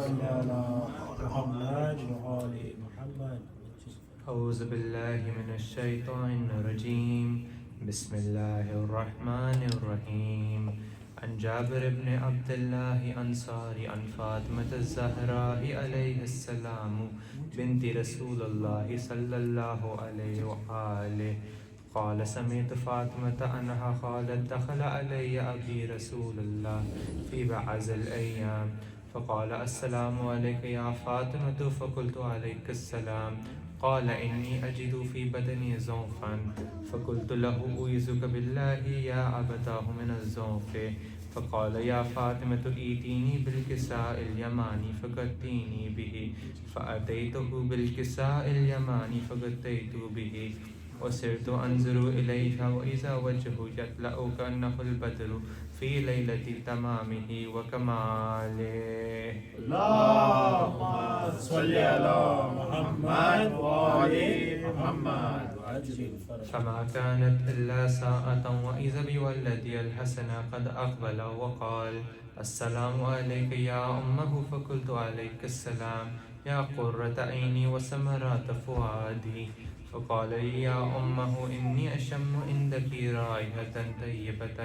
صل على محمد وآل محمد. أعوذ بالله من الشيطان الرجيم. بسم الله الرحمن الرحيم. عن جابر بن عبد الله أنصاري عن فاطمة الزهراء عليه السلام بنت رسول الله صلى الله عليه وآله قال سمعت فاطمة أنها قالت دخل علي أبي رسول الله في بعض الأيام فقال السلام عليك يا فاطمة فقلت عليك السلام. قال إني أجد في بدني ضعفا فقلت له أعوذك بالله يا أبتاه من الضعف. فقال يا فاطمة ائتيني بالكساء اليماني فغطيني به. فأتيته بالكساء اليماني فغطيت به وصرت أنظر إليه وإذا وجهه يطلع كأنه البدر في ليلة تمامه وكماله. اللهم صل على محمد وآل محمد وعجل فرجه. فما كانت إلا ساعة وإذا بولدي الحسن قد أقبل وقال السلام عليك يا أمه. فقلت عليك السلام يا قرة عيني وثمرات فؤادي. فقال لي يا أمه إني أشم عندك رائحة طيبة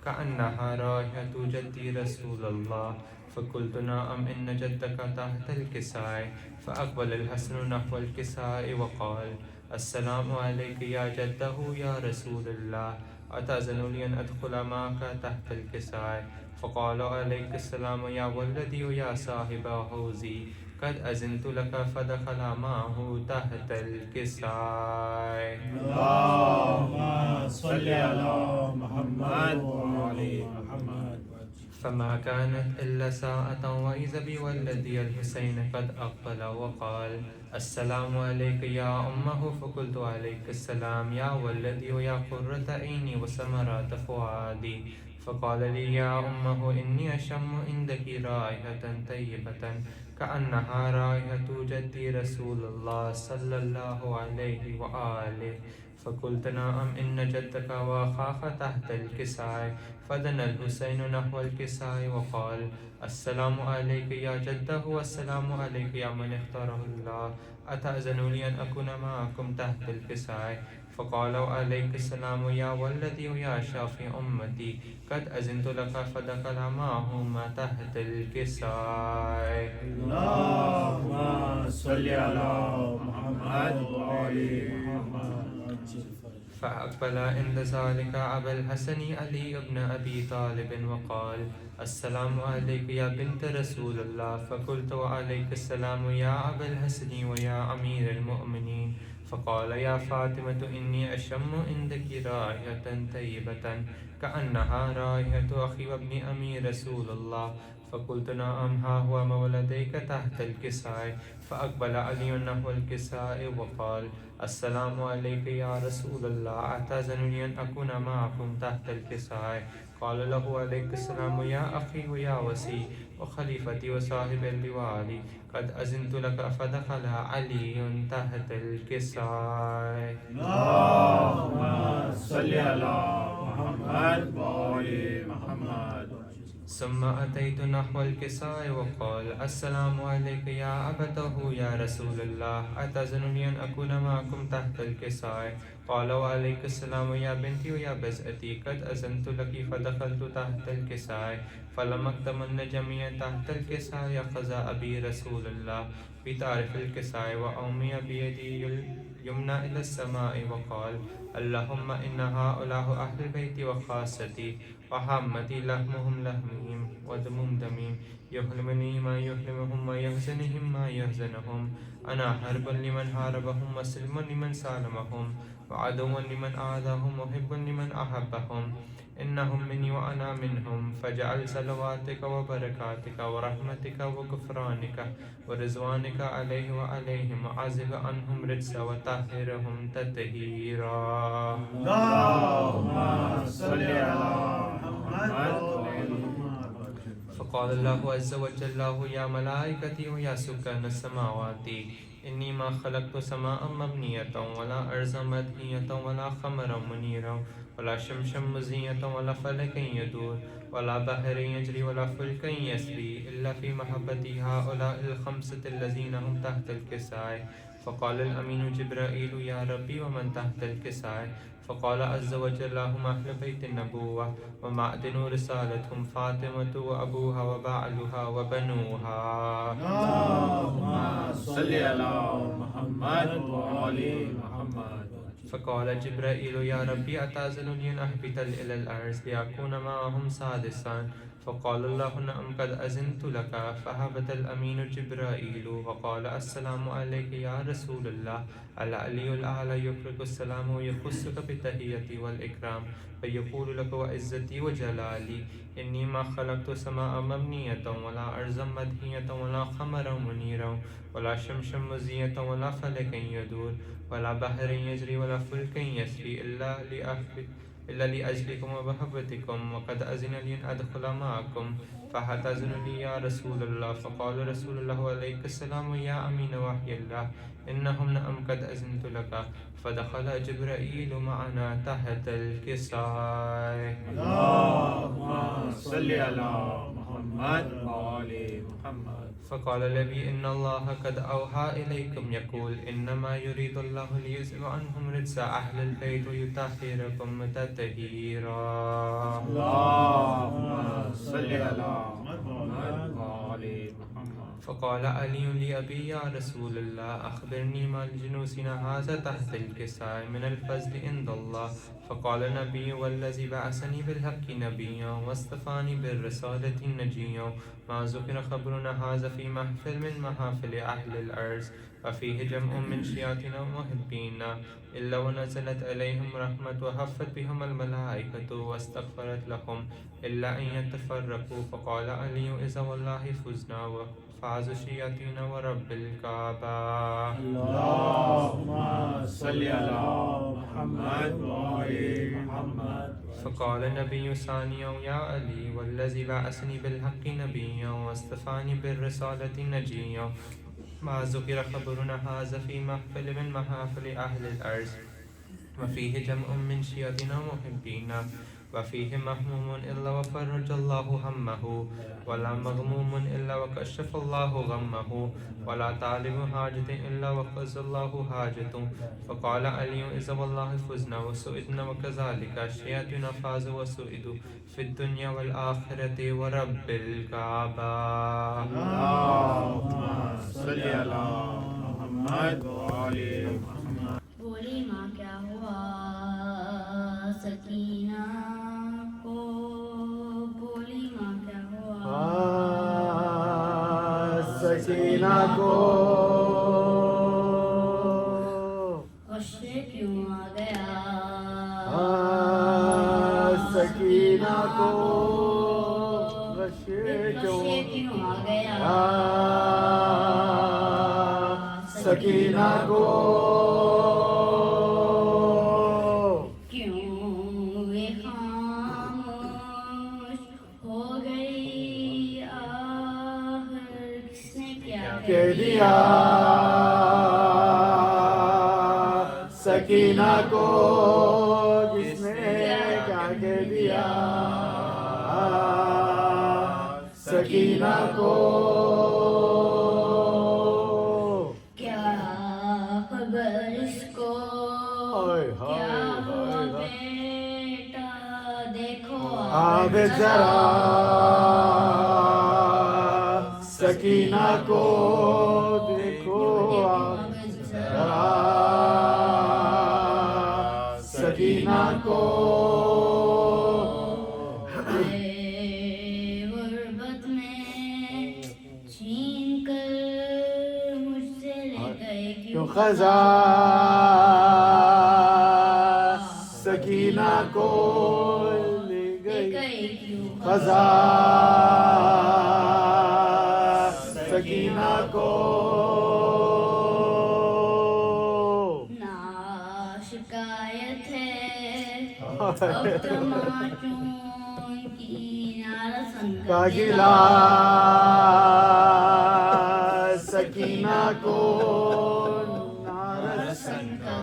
كأنها رائحة جدي رسول الله. فقلت نعم إن جدك تحت الكساء. فأقبل الحسن نحو الكساء وقال السلام عليك يا جده يا رسول الله أتأذن لي أن أدخل معك تحت الكساء. فقال عليك السلام يا ولدي ويا صاحب حوزي قد أذنت لك. فدخل معه تحت الكساء. اللهم صل على محمد وآل محمد. فما كانت إلا ساعة وإذا بولدي الحسين قد أقبل وقال السلام عليك يا أمه. فقلت عليك السلام يا ولدي ويا قرة عيني وثمرات فؤادي. فقال لي يا أمه إني أشم عندك رائحة طيبة كأنها رائحة جدي رسول الله صلى الله عليه وآله. فقلت نعم إن جدك وأخاك تحت الكساء. فدنا الحسين نحو الكساء وقال السلام عليك يا جده والسلام عليك يا من اختاره الله أتأذن لي أن أكون معكم تحت الكساء. فقالوا عليك السلام يا ولدي ويا شافي أمتي قد أذنت لك. فدخل معهما تحت الكساء. اللهم صل على محمد وآل محمد. فأقبل عند ذلك أبا الحسن علي بن أبي طالب وقال السلام عليك يا بنت رسول الله. فقلت وعليك السلام يا أبا الحسن ويا أمير المؤمنين. فقال يا فاطمة إني أشم عندك رائحة طيبة كأنها رائحة أخي وابن أمي رسول الله. فقلت نعم ها هو مولديك تحت الكساء. فأقبل علي نحو الكساء وقال السلام عليك يا رسول الله أتأذن لي أن أكون معكم تحت الكساء. قال له عليك السلام يا أخي ويا وسي وخليفتي وصاحب اللواء قد أذنت لك. فدخل علي تحت الكساء. اللهم صل على محمد وآل محمد. ثم أتيت نحو الكساء وقال السلام عليك يا أبته يا رسول الله أتأذن لي أن أكون معكم تحت الكساء. قال وعليك السلام يا بنتي ويا بزأتي قد أذنت لك. فدخلت تحت الكساء فلم أكتمن جميعا تحت الكساء أخذ أبي رسول الله بطرف الكساء وأومي بيدي اليمنى إلى السماء وقال اللهم إن هؤلاء أهل البيت وخاصتي وحمتي لحمهم لحمهم ودمهم دمي يحلمني ما يحلمهم ويحزنهم ما يحزنهم. أنا حرب لمن حاربهم وسلم لمن سالمهم وعدو لمن أعاداهم وحب لمن أحبهم. إنهم مني وأنا منهم. فاجعل صلواتك وبركاتك ورحمتك وغفرانك ورضوانك عليه وعليهم وعزل عنهم رجس وطهرهم تطهيرا. اللهم صل على محمد وآل محمد. فقال الله عز وجل يا ملائكتي ويا سكان السماوات إني ما خلقت سماء مبنية ولا أرضا مدحية ولا قمرا منيرا ولا شمسا مزنية ولا فلكا يدور ولا بحر يجري ولا فلك يسري إلا في محبة هؤلاء الخمسة الذين هم تحت الكساء. فقال الأمين جبرائيل يا ربي ومن تحت الكساء؟ فقال عز وجل هم أهل بيت النبوة ومعدن رسالتهم فاطمة وأبوها وبعلها وبنوها. اللهم صل على محمد وآل محمد. فقال جبرائيل يا ربي أتأذن أن أهبط إلى الأرض لأكون معهم سادسا؟ فقال الله نعم قد أذنت لك. فهبط الأمين جبرائيل وقال السلام عليك يا رسول الله. العلي الأعلى يقرئ السلام ويخصك بالتحية والإكرام فيقول لك وعزتي وجلالي إني ما خلقت سماء مبنية ولا أرضا مدحية ولا قمرا منيرا ولا شمسا مزية ولا فلكا يدور ولا بحر يجري ولا فلك يسري إلا لأجلكم ومحبتكم وقد أذن لي أن أدخل معكم فهتأذن لي يا رسول الله؟ فقال رسول الله عليك السلام يا أمين وحي الله إنهم نعم قد أذنت لك. فدخل جبرائيل معنا تحت الكساء. اللهم صل على محمد وآل محمد. فقال النبي إن الله قد أوحى إليكم يقول إنما يريد الله ليذهب عنهم رجس أهل البيت ويطهركم تطهيرا. اللهم صل على محمد وآل محمد. فقال علي لأبي يا رسول الله أخبرني ما لجنوسنا هذا تحت الكساء من الفضل عند الله. فقال النبي والذي بعثني بالحق نبيا واصطفاني بالرسالة نجيا ما ذكر خبرنا هذا في محفل من محافل أهل الأرض وفيه جمع من شياطين ومحبين إلا ونزلت عليهم رحمة وحفت بهم الملائكة واستغفرت لهم إلا أن يتفرقوا. فقال علي إذا والله فزنا وفاز الشياطين ورب الكعبة. اللهم صل على محمد وآل محمد. فقال النبي ثانيا يا علي والذي بعثني بالحق نبيا واصطفاني بالرسالة نجيا ما ذكر خبرنا هذا في محفل من محافل أهل الأرض وفيه جمع من شياطين محبين وفيه مهموم إلا وفرج الله همه ولا مغموم إلا وكشف الله غمه ولا طالب حاجة إلا وقضى الله حاجته. فقال علي إذا والله فزنا وسئدنا وكذلك الشياطين فازوا وسئدوا في الدنيا والآخرة ورب الكعبة. اللهم صل على محمد وآل محمد. بولی ماں کیا ہوا سکینہ کو، بولی ماں کیا ہوا سکینہ کو، غصے کیوں آ گیا سکینہ کو، غصے کیوں آ گیا سکینہ کو، کہہ دیا سکینہ کو، جس نے کیا کہہ دیا سکینہ کو، کیا خبر اس کو، کیا ہوا بیٹا دیکھو آب ذرا سکینہ کو، دیکھو آپ ذرا سکینہ کو، غربت میں چھین کر مجھ سے لے گئے کیوں خزاں سکینہ کو لے گئی خزاں سکینہ کو، نا شکایت ہے اب تماچوں کی نارسن کا گلا سکینہ کو،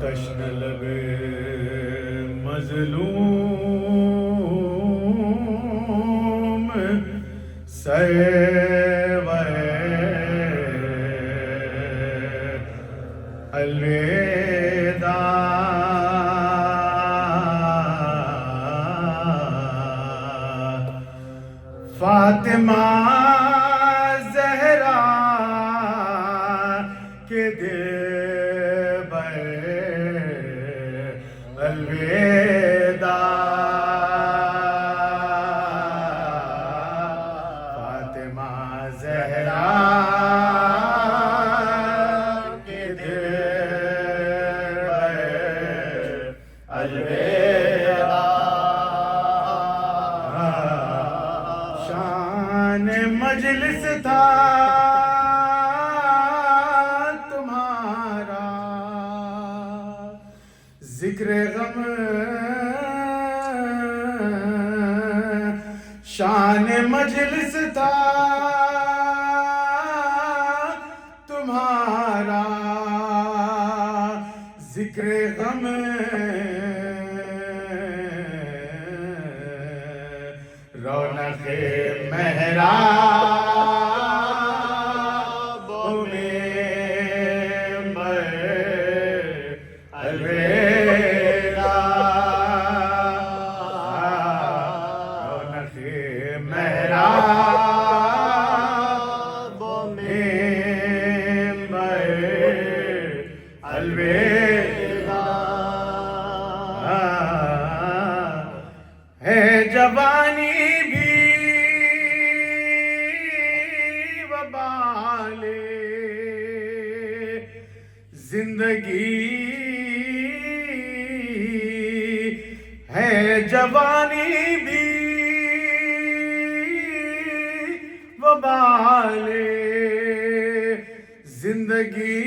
تشن لبے مظلوم الوداع فاطمہ زہرا کے دل الوداع فاطمہ زہرا کے دل الوداع شان مجلس تھا تمہارا ذکر غم شان مجلس تھا تمہارا ذکر غم رونق محراب میں الوداع رونق محراب میں الوداع ہے جوانی بھی وبال زندگی ہے جوانی بھی وبال زندگی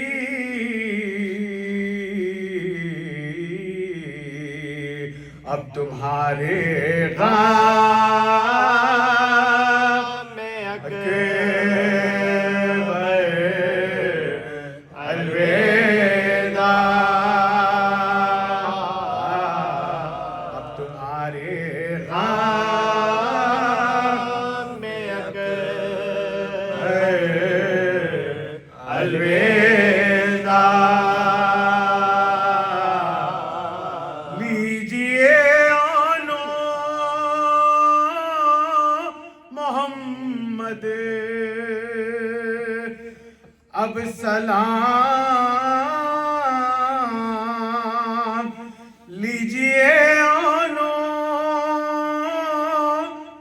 اب تمہارے غم میں اکبر الوداع اب تمہارے غم میں اکبر الوداع لیجئے آنو محمد اب سلام لیجئے آنو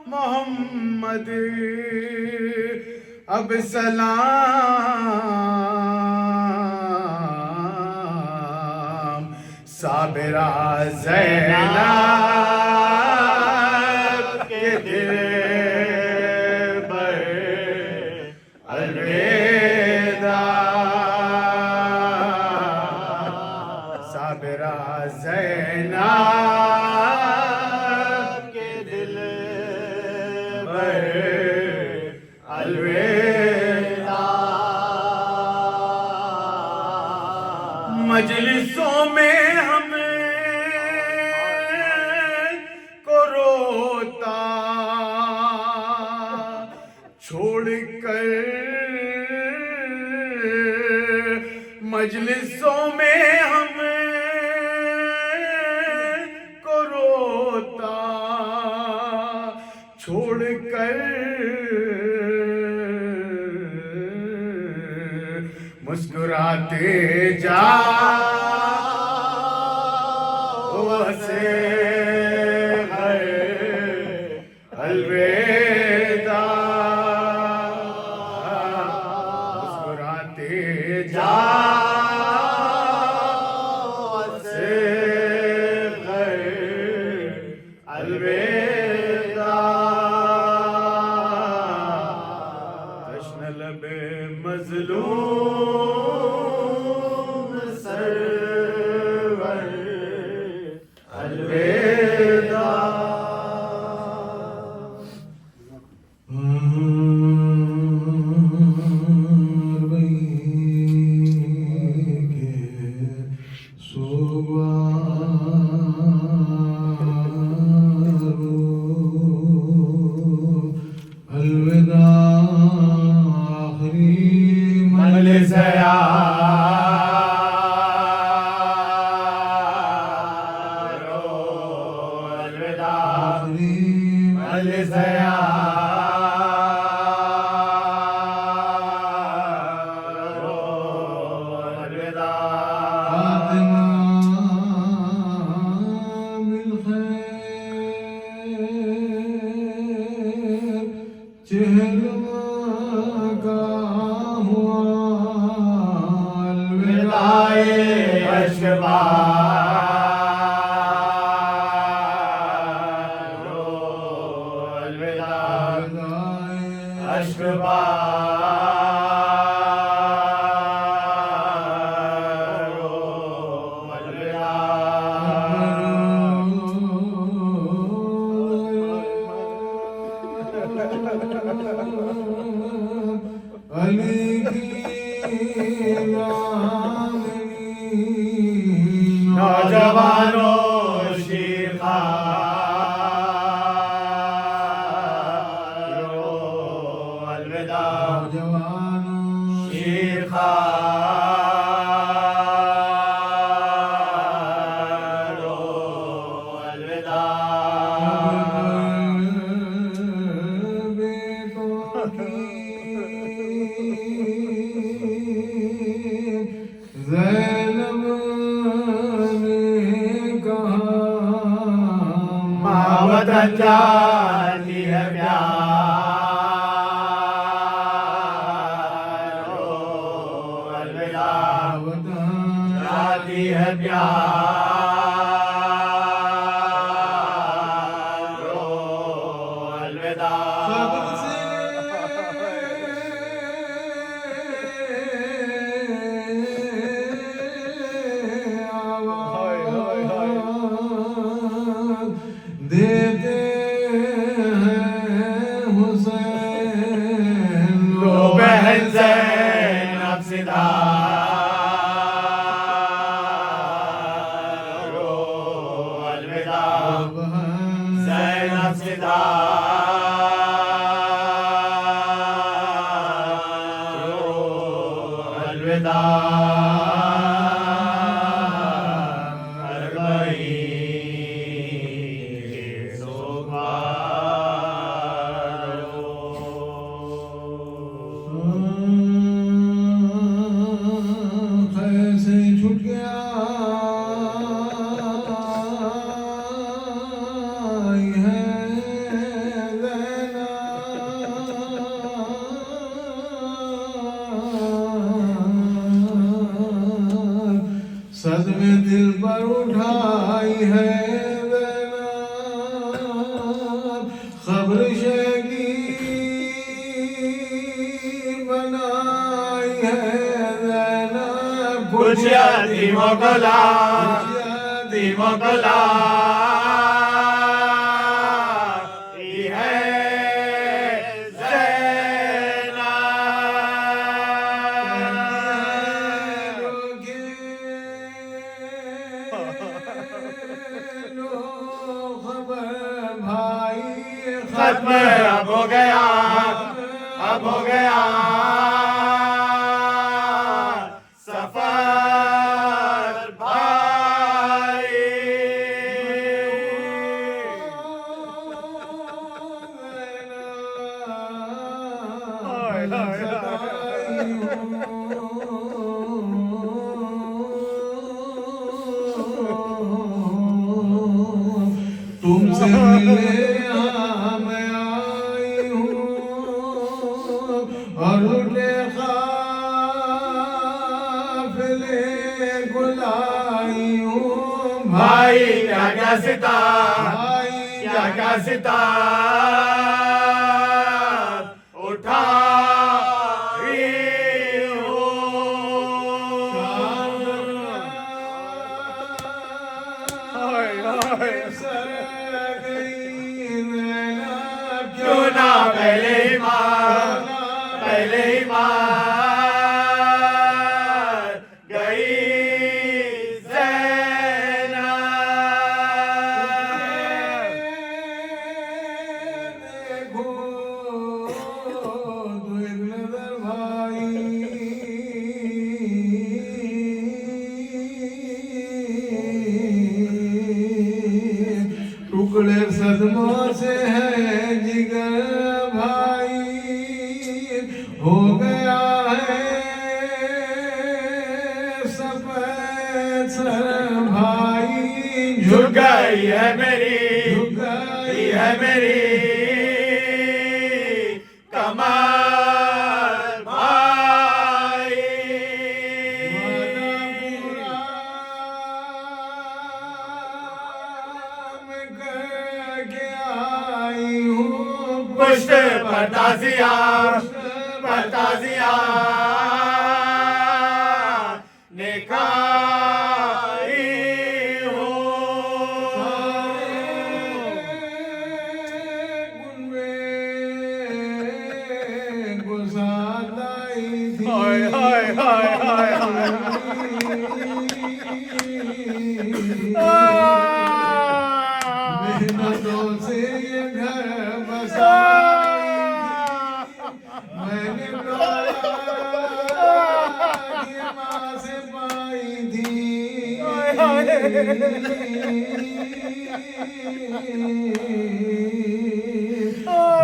محمد اب سلام صابرہ زینب کے دل پر الوداع صابرہ زینب کے دل پر الوداع مجلسوں میں ہم کو روتا چھوڑ کر مجلسوں میں ہم کو روتا چھوڑ کر مسکراتے جا سے الوداع مسکراتے جا سے الوداع طلب مظلوم سرور الوداع نوجوانوں شیرخوار الوداع شیرخوار وطن جاتی ہے پیار الوداع جاتی ہے پیار الوداع دیتے ہیں حسین لو بہن زینب صدا رو الوداع زینب صدا رو الوداع صدمے دل پر اٹھائی ہے زینب خبر شگی بنائی ہے زینب کچھ یتیموں کو یتیموں کو لائی ہے ختم اب ہو گیا سفر بھائی تم سے ملے میں آئی ہوں اور اٹھے قافلے کو لائی ہوں بھائی کیا ستار اٹھا ہو گیا ہے سفید سر بھائی جھک گئی ہے میری جھک گئی ہے میری کمر بھائی وعدہ پورا میں کر کے آئی ہوں پشت پر تازیہ پر تازیہ نکائی ہوں گن میں گزار آئی تھی ہائے ہائے ہائے ہائے ہائے محنتوں سے یہ گھر بسائی میں نے یہ ماں سے پائی تھی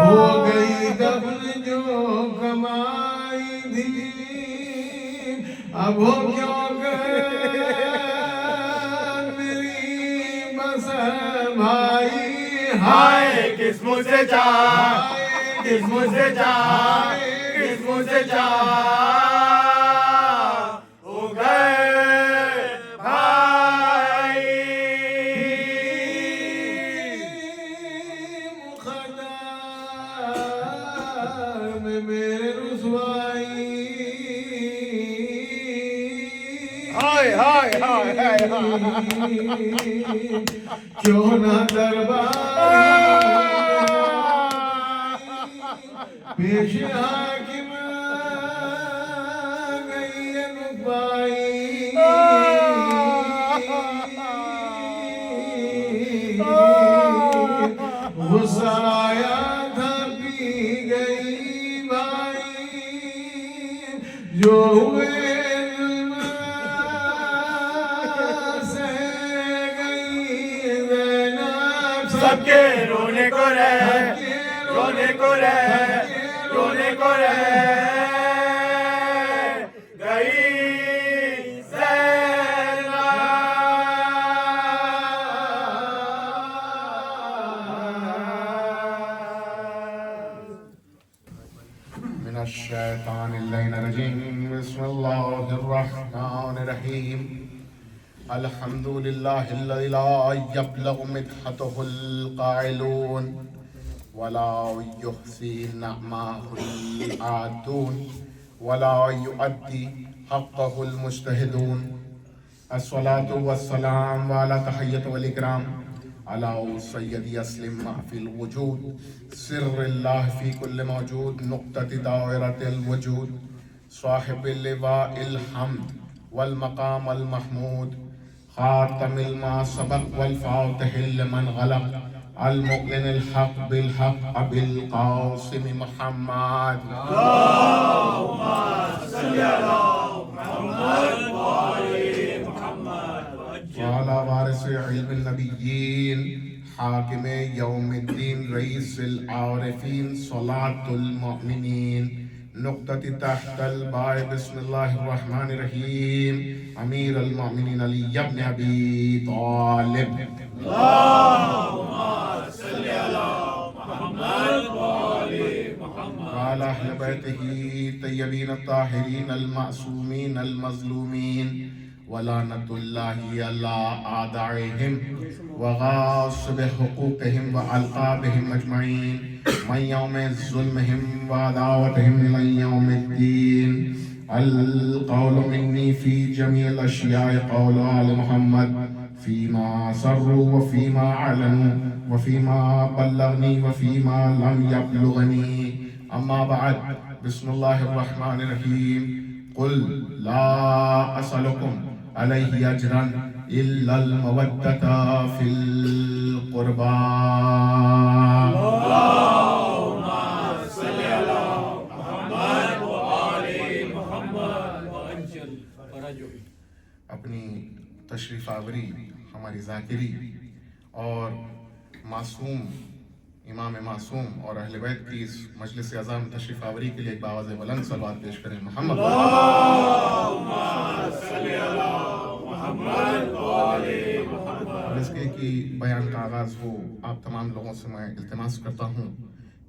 ہو گئی دفن جو کمائی تھی اب ہو کیوں کر میری بسر بھائی ہائے کس منہ سے جا کس منہ سے جا کس منہ سے جا ہو گئے بھائی مقدر میں میرے رسوائی ہائے ہائے ہائے ہائے کیوں نہ دربار پیش حاکم گئی نپائی غصہ آیا تھا پی گئی بھائی جو ہوئے ظلم سہ گئی زینب سب کے رونے کو رہ رونے کو رہ رونے کو رہ گئی من الشیطان اللعین الرجیم بسم اللہ الرحمن الرحیم الحمد للہ الذی لا یبلغ مدحته القائلون ولا یحصی نعمه العادون ولا یؤدی حقه المجتہدون الصلاة والسلام على تحیت والاکرام على سیدی اسلم ما فی الوجود سر اللہ فی کل موجود نقطة دائرة الوجود صاحب اللواء الحمد والمقام المحمود خاتم الما سبق والفاتح لمن غلق المؤمن الحق بالحق ابي القاسم محمد وعلى وارث علم النبيين حاكم يوم الدين رئيس العارفين صلاة المؤمنين نقطة تحت الباء بسم الله الرحمن الرحيم أمير المؤمنين علي بن أبي طالب وعلى أهل بيته الطيبين الطاهرين المعصومين المظلومين ولعنة الله على أعدائهم وغاصب حقوقهم وألقابهم أجمعين من يوم ظلمهم وعداوتهم إلى يوم الدين القول مني في جميع الأشياء قول آل محمد فيما سروا وفيما أعلنوا وفيما بلغني وفيما لم يبلغني أما بعد بسم الله الرحمن الرحيم قل لا أسألكم عليه أجرا إلا المودة في القربى اپنی تشریف آوری ہماری ذاکری اور معصوم امام معصوم اور اہل بیت کی اس مجلس اعظم تشریف آوری کے لیے ایک باواز بلند صلوات پیش کریں. محمد اس کے کی بیان کا آغاز ہو. آپ تمام لوگوں سے میں التماس کرتا ہوں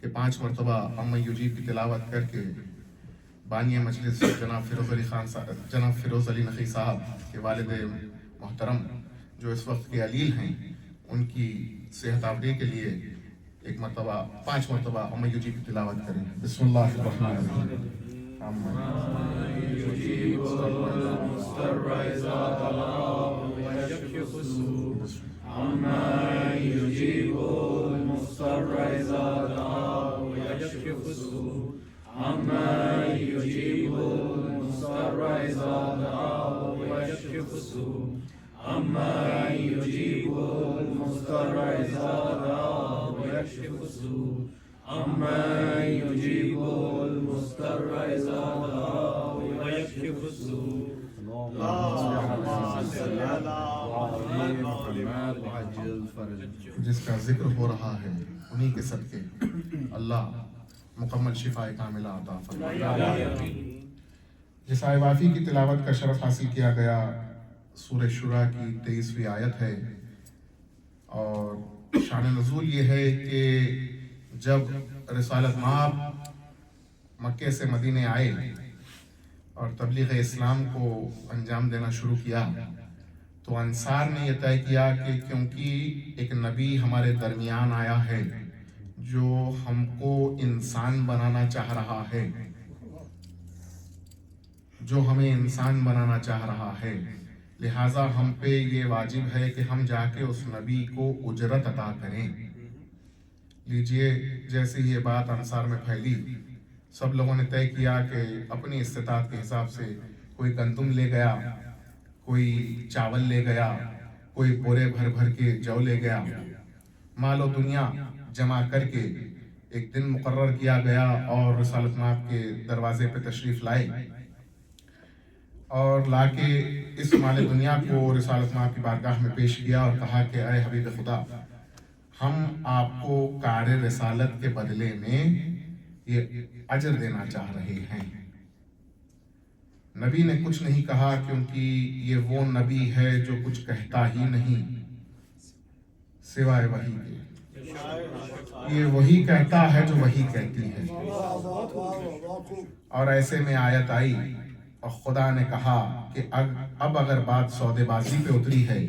کہ 5 مرتبہ اما یجیب کی تلاوت کر کے بانی مجلس جناب فیروز علی نقی صاحب کے والد محترم جو اس وقت کے علیل ہیں ان کی صحت آفری کے لیے 5 مرتبہ اما یجیب کی تلاوت کریں. بسم اللہ الرحمن الرحیم. جس کا ذکر ہو رہا ہے انہی کے صدقے اللہ مکمل شفا کاملہ عطا فرمائے. جس آیہ وافی کی تلاوت کا شرف حاصل کیا گیا سورہ شورى کی 23ویں آیت ہے، اور شان نزول یہ ہے کہ جب رسالت مآب مکے سے مدینے آئے اور تبلیغ اسلام کو انجام دینا شروع کیا تو انصار نے یہ طے کیا کہ کیونکہ ایک نبی ہمارے درمیان آیا ہے جو ہم کو انسان بنانا چاہ رہا ہے، لہٰذا ہم پہ یہ واجب ہے کہ ہم جا کے اس نبی کو اجرت عطا کریں. لیجئے جیسے یہ بات انصار میں پھیلی، سب لوگوں نے طے کیا کہ اپنی استطاعت کے حساب سے کوئی گندم لے گیا، کوئی چاول لے گیا، کوئی بورے بھر کے جو لے گیا. مال و دنیا جمع کر کے ایک دن مقرر کیا گیا اور رسالت مآب کے دروازے پہ تشریف لائے اور لا کے اس مال دنیا کو رسالت مآب کی بارگاہ میں پیش کیا اور کہا کہ اے حبیب خدا، ہم آپ کو کار رسالت کے بدلے میں یہ اجر دینا چاہ رہے ہیں. نبی نے کچھ نہیں کہا کیونکہ یہ وہ نبی ہے جو کچھ کہتا ہی نہیں سوائے وحی کے. یہ وہی کہتا ہے جو وہی کہتی ہے. اور ایسے میں آیت آئی اور خدا نے کہا کہ اب اگر بات سودے بازی پہ اتری ہے،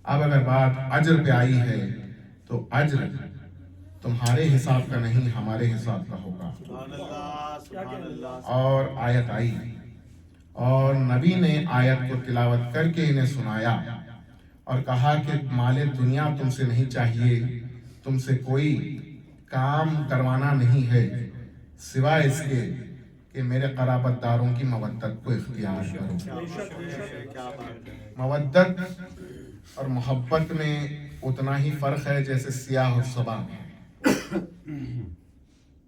اب اگر بات اجر پہ آئی ہے تو اجر تمہارے حساب کا نہیں ہمارے حساب کا ہوگا. اور آیت آئی اور نبی نے آیت کو تلاوت کر کے انہیں سنایا اور کہا کہ مال دنیا تم سے نہیں چاہیے، تم سے کوئی کام کروانا نہیں ہے سوائے اس کے کہ میرے قرابت داروں کی مودت کو اختیار کرو. مودت اور محبت میں اتنا ہی فرق ہے جیسے سیاہ اور صبح میں.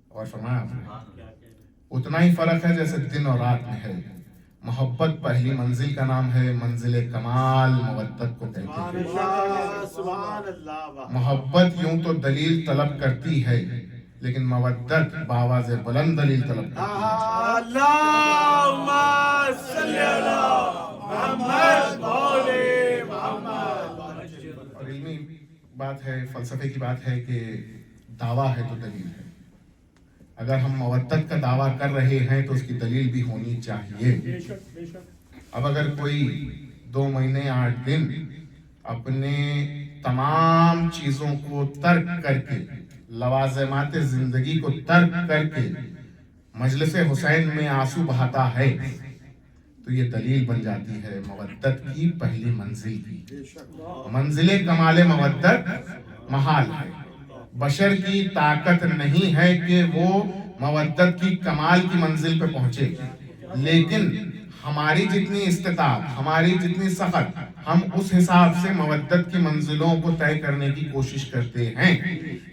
اور فرمایا اتنا ہی فرق ہے جیسے دن اور رات میں ہے. محبت پہلی منزل کا نام ہے، منزل کمال مودت کو کہتے ہیں. محبت یوں تو دلیل طلب کرتی ہے لیکن مودت بآواز بلند دلیل طلب کرتی ہے. اللہم صلی علی محمد مولی محمد. اور علمی بات ہے، فلسفے کی بات ہے کہ دعویٰ ہے تو دلیل ہے. اگر ہم مودت کا دعویٰ کر رہے ہیں تو اس کی دلیل بھی ہونی چاہیے. اب اگر کوئی 2 مہینے 8 دن اپنے تمام چیزوں کو ترک کر کے، لوازمات زندگی کو ترک کر کے مجلس حسین میں آنسو بہاتا ہے تو یہ دلیل بن جاتی ہے مودت کی پہلی منزل کی. منزل کمال مودت محال ہے. بشر کی طاقت نہیں ہے کہ وہ مودت کی کمال کی منزل پہ پہنچے، لیکن ہماری جتنی استطاعت، ہماری جتنی سخت، ہم اس حساب سے مودت کی منزلوں کو طے کرنے کی کوشش کرتے ہیں.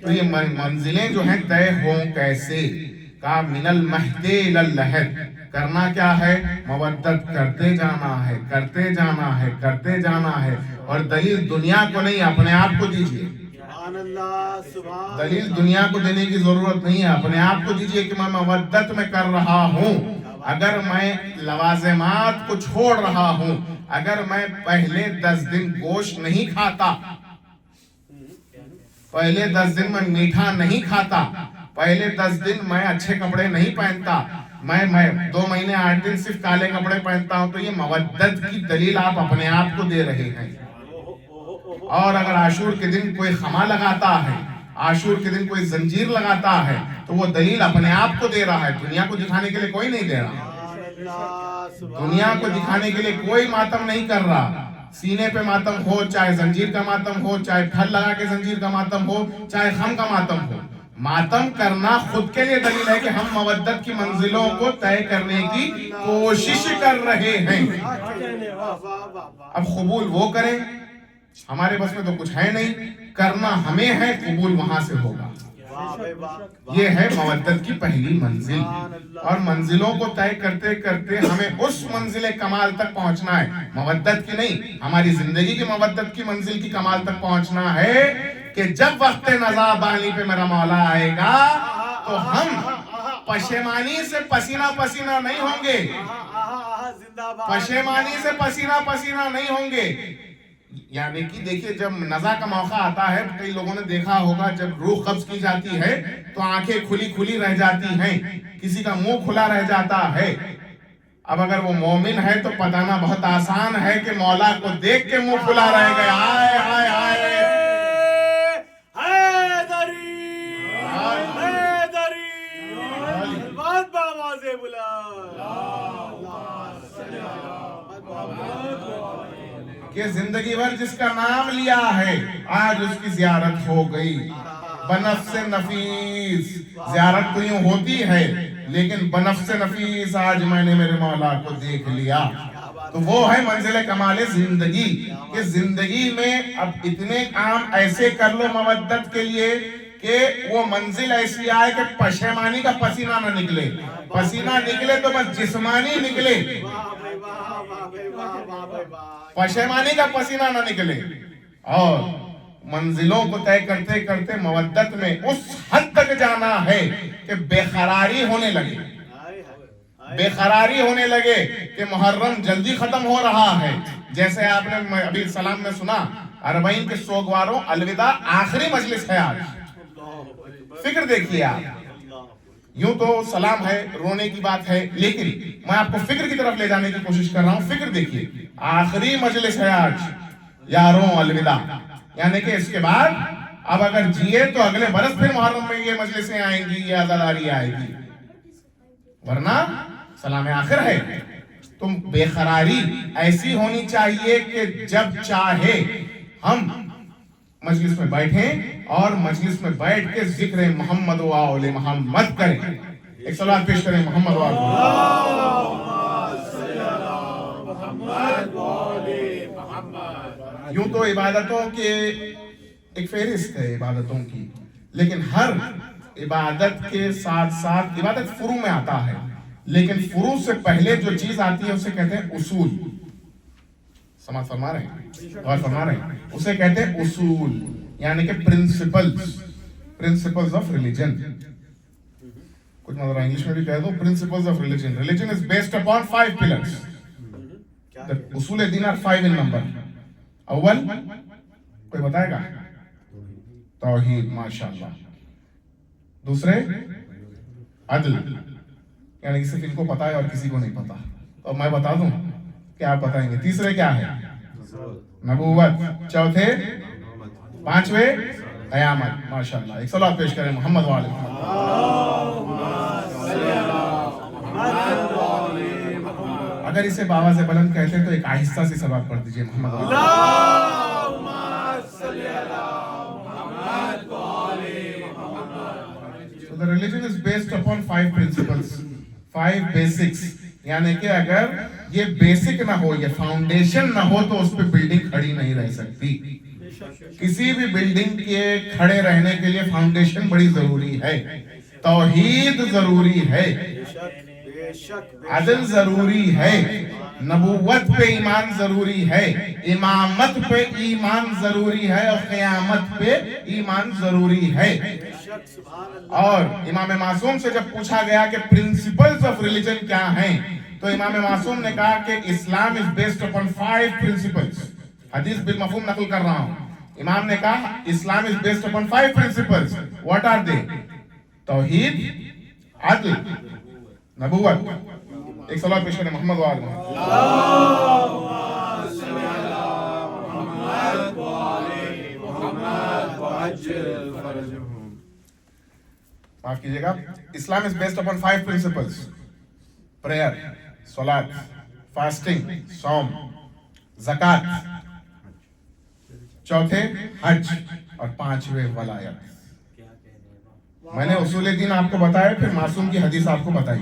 تو یہ منزلیں جو ہیں طے ہوں کیسے؟ کا من المہد الی اللحد. کرنا کیا ہے؟ مودت کرتے جانا ہے، کرتے جانا ہے، کرتے جانا ہے. اور دلیل دنیا کو نہیں اپنے آپ کو دیجیے. دلیل دنیا کو دینے کی ضرورت نہیں ہے، اپنے آپ کو دیجئے کہ میں مودت میں کر رہا ہوں. اگر میں لوازمات کو چھوڑ رہا ہوں، اگر میں پہلے 10 دن گوشت نہیں کھاتا، پہلے 10 دن میں میٹھا نہیں کھاتا، پہلے 10 دن میں اچھے کپڑے نہیں پہنتا، میں 2 مہینے 8 دن صرف کالے کپڑے پہنتا ہوں، تو یہ مودت کی دلیل آپ اپنے آپ کو دے رہے ہیں. اور اگر عاشور کے دن کوئی خما لگاتا ہے، عاشور کے دن کوئی زنجیر لگاتا ہے، تو وہ دلیل اپنے آپ کو دے رہا ہے، دنیا کو دکھانے کے لیے کوئی نہیں دے رہا. دنیا کو دکھانے کے لیے کوئی ماتم نہیں کر رہا. سینے پہ ماتم ہو، چاہے زنجیر کا ماتم ہو، چاہے پھل لگا کے زنجیر کا ماتم ہو، چاہے خم کا ماتم ہو، ماتم کرنا خود کے لیے دلیل ہے کہ ہم مودت کی منزلوں کو طے کرنے کی کوشش کر رہے ہیں. اب قبول وہ کریں، ہمارے بس میں تو کچھ ہے نہیں، کرنا ہمیں ہے، قبول وہاں سے ہوگا. یہ ہے مودت کی پہلی منزل. اور منزلوں کو طے کرتے کرتے ہمیں اس منزل کمال تک پہنچنا ہے، مودت کی نہیں، ہماری زندگی کی مودت کی منزل کی کمال تک پہنچنا ہے کہ جب وقت نزا بانی پہ میرا مولا آئے گا تو ہم پشیمانی سے پسینہ پسینہ نہیں ہوں گے، پشیمانی سے پسینہ پسینہ نہیں ہوں گے. یعنی کہ دیکھیے جب نزا کا موقع آتا ہے، کئی لوگوں نے دیکھا ہوگا جب روح قبض کی جاتی ہے تو آنکھیں کھلی کھلی رہ جاتی ہیں، کسی کا منہ کھلا رہ جاتا ہے. اب اگر وہ مومن ہے تو بتانا بہت آسان ہے کہ مولا کو دیکھ کے منہ کھلا رہ گیا. آئے آئے آئے کہ زندگی بھر جس کا نام لیا ہے آج اس کی زیارت ہو گئی. بنفس نفیس زیارت تو یوں ہوتی ہے، لیکن بنفس نفیس آج میں نے میرے مولا کو دیکھ لیا. تو وہ ہے منزل کمال زندگی، کہ زندگی میں اب اتنے کام ایسے کر لو مودت کے لیے کہ وہ منزل ایسی آئے کہ پشیمانی کا پسینہ نہ نکلے. پسینہ نکلے تو بس جسمانی نکلے، پشیمانی کا پسینہ نہ نکلے. اور منزلوں کو طے کرتے کرتے مودت میں اس حد تک جانا ہے کہ بے قراری ہونے لگے، بے قراری ہونے لگے کہ محرم جلدی ختم ہو رہا ہے. جیسے آپ نے ابھی سلام میں سنا، 40 کے سوگواروں الوداع آخری مجلس ہے آج. فکر دیکھیے آپ، یوں تو سلام ہے، رونے کی بات ہے، لیکن میں آپ کو فکر کی طرف لے جانے کی کوشش کر رہا ہوں. فکر دیکھیے، آخری مجلس ہے آج، یاروں الوداع. یعنی کہ اس کے بعد اب اگر جیے تو اگلے برس پھر محرم میں یہ مجلسیں آئیں گی، یہ عزاداری آئے گی، ورنہ سلام آخر ہے. تم بے قراری ایسی ہونی چاہیے کہ جب چاہے ہم مجلس میں بیٹھیں اور مجلس میں بیٹھ کے ذکر محمد و آل محمد کریں. ایک صلوات پیش کریں محمد و آل محمد. یوں تو عبادتوں کے ایک فہرست ہے عبادتوں کی، لیکن ہر عبادت کے ساتھ ساتھ عبادت فروع میں آتا ہے، لیکن فروع سے پہلے جو چیز آتی ہے اسے کہتے ہیں اصول. سمجھ فرما رہے ہیں، غور فرما رہے ہیں، اسے کہتے ہیں اصول، یعنی کہ پرنسپلز آف ریلیجن. کچھ مطلب انگلش میں بھی کہہ دو principles of religion. Religion is based upon 5 pillars. اصول دین آر 5 ان نمبر. اول کوئی بتائے گا؟ توحید، ماشاءاللہ. دوسرے عدل، یعنی کہ صرف ان کو پتا ہے اور کسی کو نہیں پتا. تو میں بتا دوں کہ آپ بتائیں گے. تیسرے کیا ہے؟ نبوت. چوتھے، پانچویں قیامت. ماشاءاللہ. ایک صلوات پیش کریں محمد و آل محمد. اگر اسے باواز بلند کہتے ہیں تو ایک آہستہ سی صلوات پڑھ دیجئے محمد و آل محمد. So the religion is based upon 5 principles, 5 basics. یعنی کہ اگر یہ بیسک نہ ہو، یہ فاؤنڈیشن نہ ہو تو اس پہ بلڈنگ کھڑی نہیں رہ سکتی. کسی بھی بلڈنگ کے کھڑے رہنے کے لیے فاؤنڈیشن بڑی ضروری ہے. توحید ضروری ہے، عدل ضروری ہے، نبوت پہ ایمان ضروری ہے، امامت پہ ایمان ضروری ہے، اور قیامت پہ ایمان ضروری ہے۔ اور امام معصوم سے جب پوچھا گیا کہ پرنسپلز آف ریلیجن کیا ہیں، تو امام معصوم نے کہا کہ اسلام is based upon 5 principles۔ حدیث بالمفہوم نقل کر رہا ہوں۔ امام نے کہا اسلام is based upon 5 principles۔ What are they؟ توحید، عدل، نبوت۔ ایک صلوات پیش کریں محمد و آل محمد۔ معاف کیجئے گا، اسلام is based upon 5 principles: prayer، صلاۃ، فاسٹنگ، صوم، زکوٰۃ، چوتھے حج، اور پانچویں ولایت۔ میں نے اصول دین آپ کو بتایا، پھر معصوم کی حدیث آپ کو بتائی۔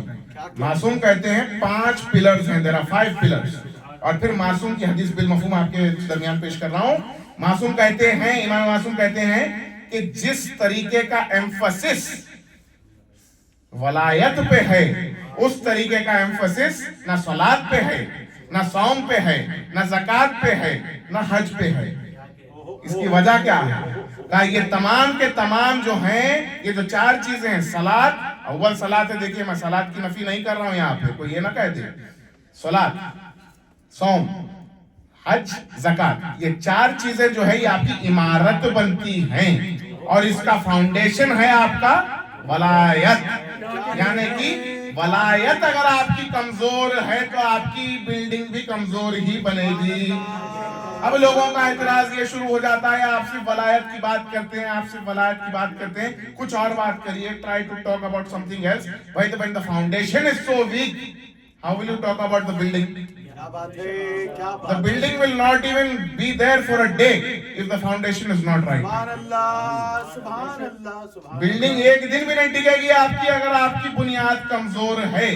معصوم کہتے ہیں 5 پلرز ہیں، there are 5 pillars، اور پھر معصوم کی حدیث بالمفہوم آپ کے درمیان پیش کر رہا ہوں۔ معصوم کہتے ہیں، امام معصوم کہتے ہیں کہ جس طریقے کا ایمفسس ولایت پہ ہے، اس طریقے کا ایمفسس نہ صلاۃ پہ ہے، نہ صوم پہ ہے، نہ زکوٰۃ پہ ہے، نہ حج پہ ہے۔ اس کی وجہ کیا ہے؟ کہا یہ تمام کے تمام جو ہیں، یہ جو 4 چیزیں ہیں، صلاۃ، اول صلاۃ ہے، دیکھیے میں صلاۃ کی نفی نہیں کر رہا ہوں یہاں پہ، کوئی یہ نہ کہہ دے، صلاۃ، صوم، حج، زکوٰۃ، یہ 4 چیزیں جو ہے یہ آپ کی عمارت بنتی ہیں، اور اس کا فاؤنڈیشن ہے آپ کا ولایت۔ یعنی کہ ولایت اگر آپ کی کمزور ہے تو آپ کی بلڈنگ بھی کمزور ہی بنے گی۔ اب لوگوں کا اعتراض یہ شروع ہو جاتا ہے، آپ صرف ولایت کی بات کرتے ہیں، آپ صرف ولایت کی بات کرتے ہیں، کچھ اور بات کریے، try to talk about something else۔ When the foundation is so weak, how will you talk about the building? The building will not even be there for a day if the foundation is not right۔ Building ایک دن بھی نہیں ٹکے گی آپ کی اگر آپ کی بنیاد کمزور ہے۔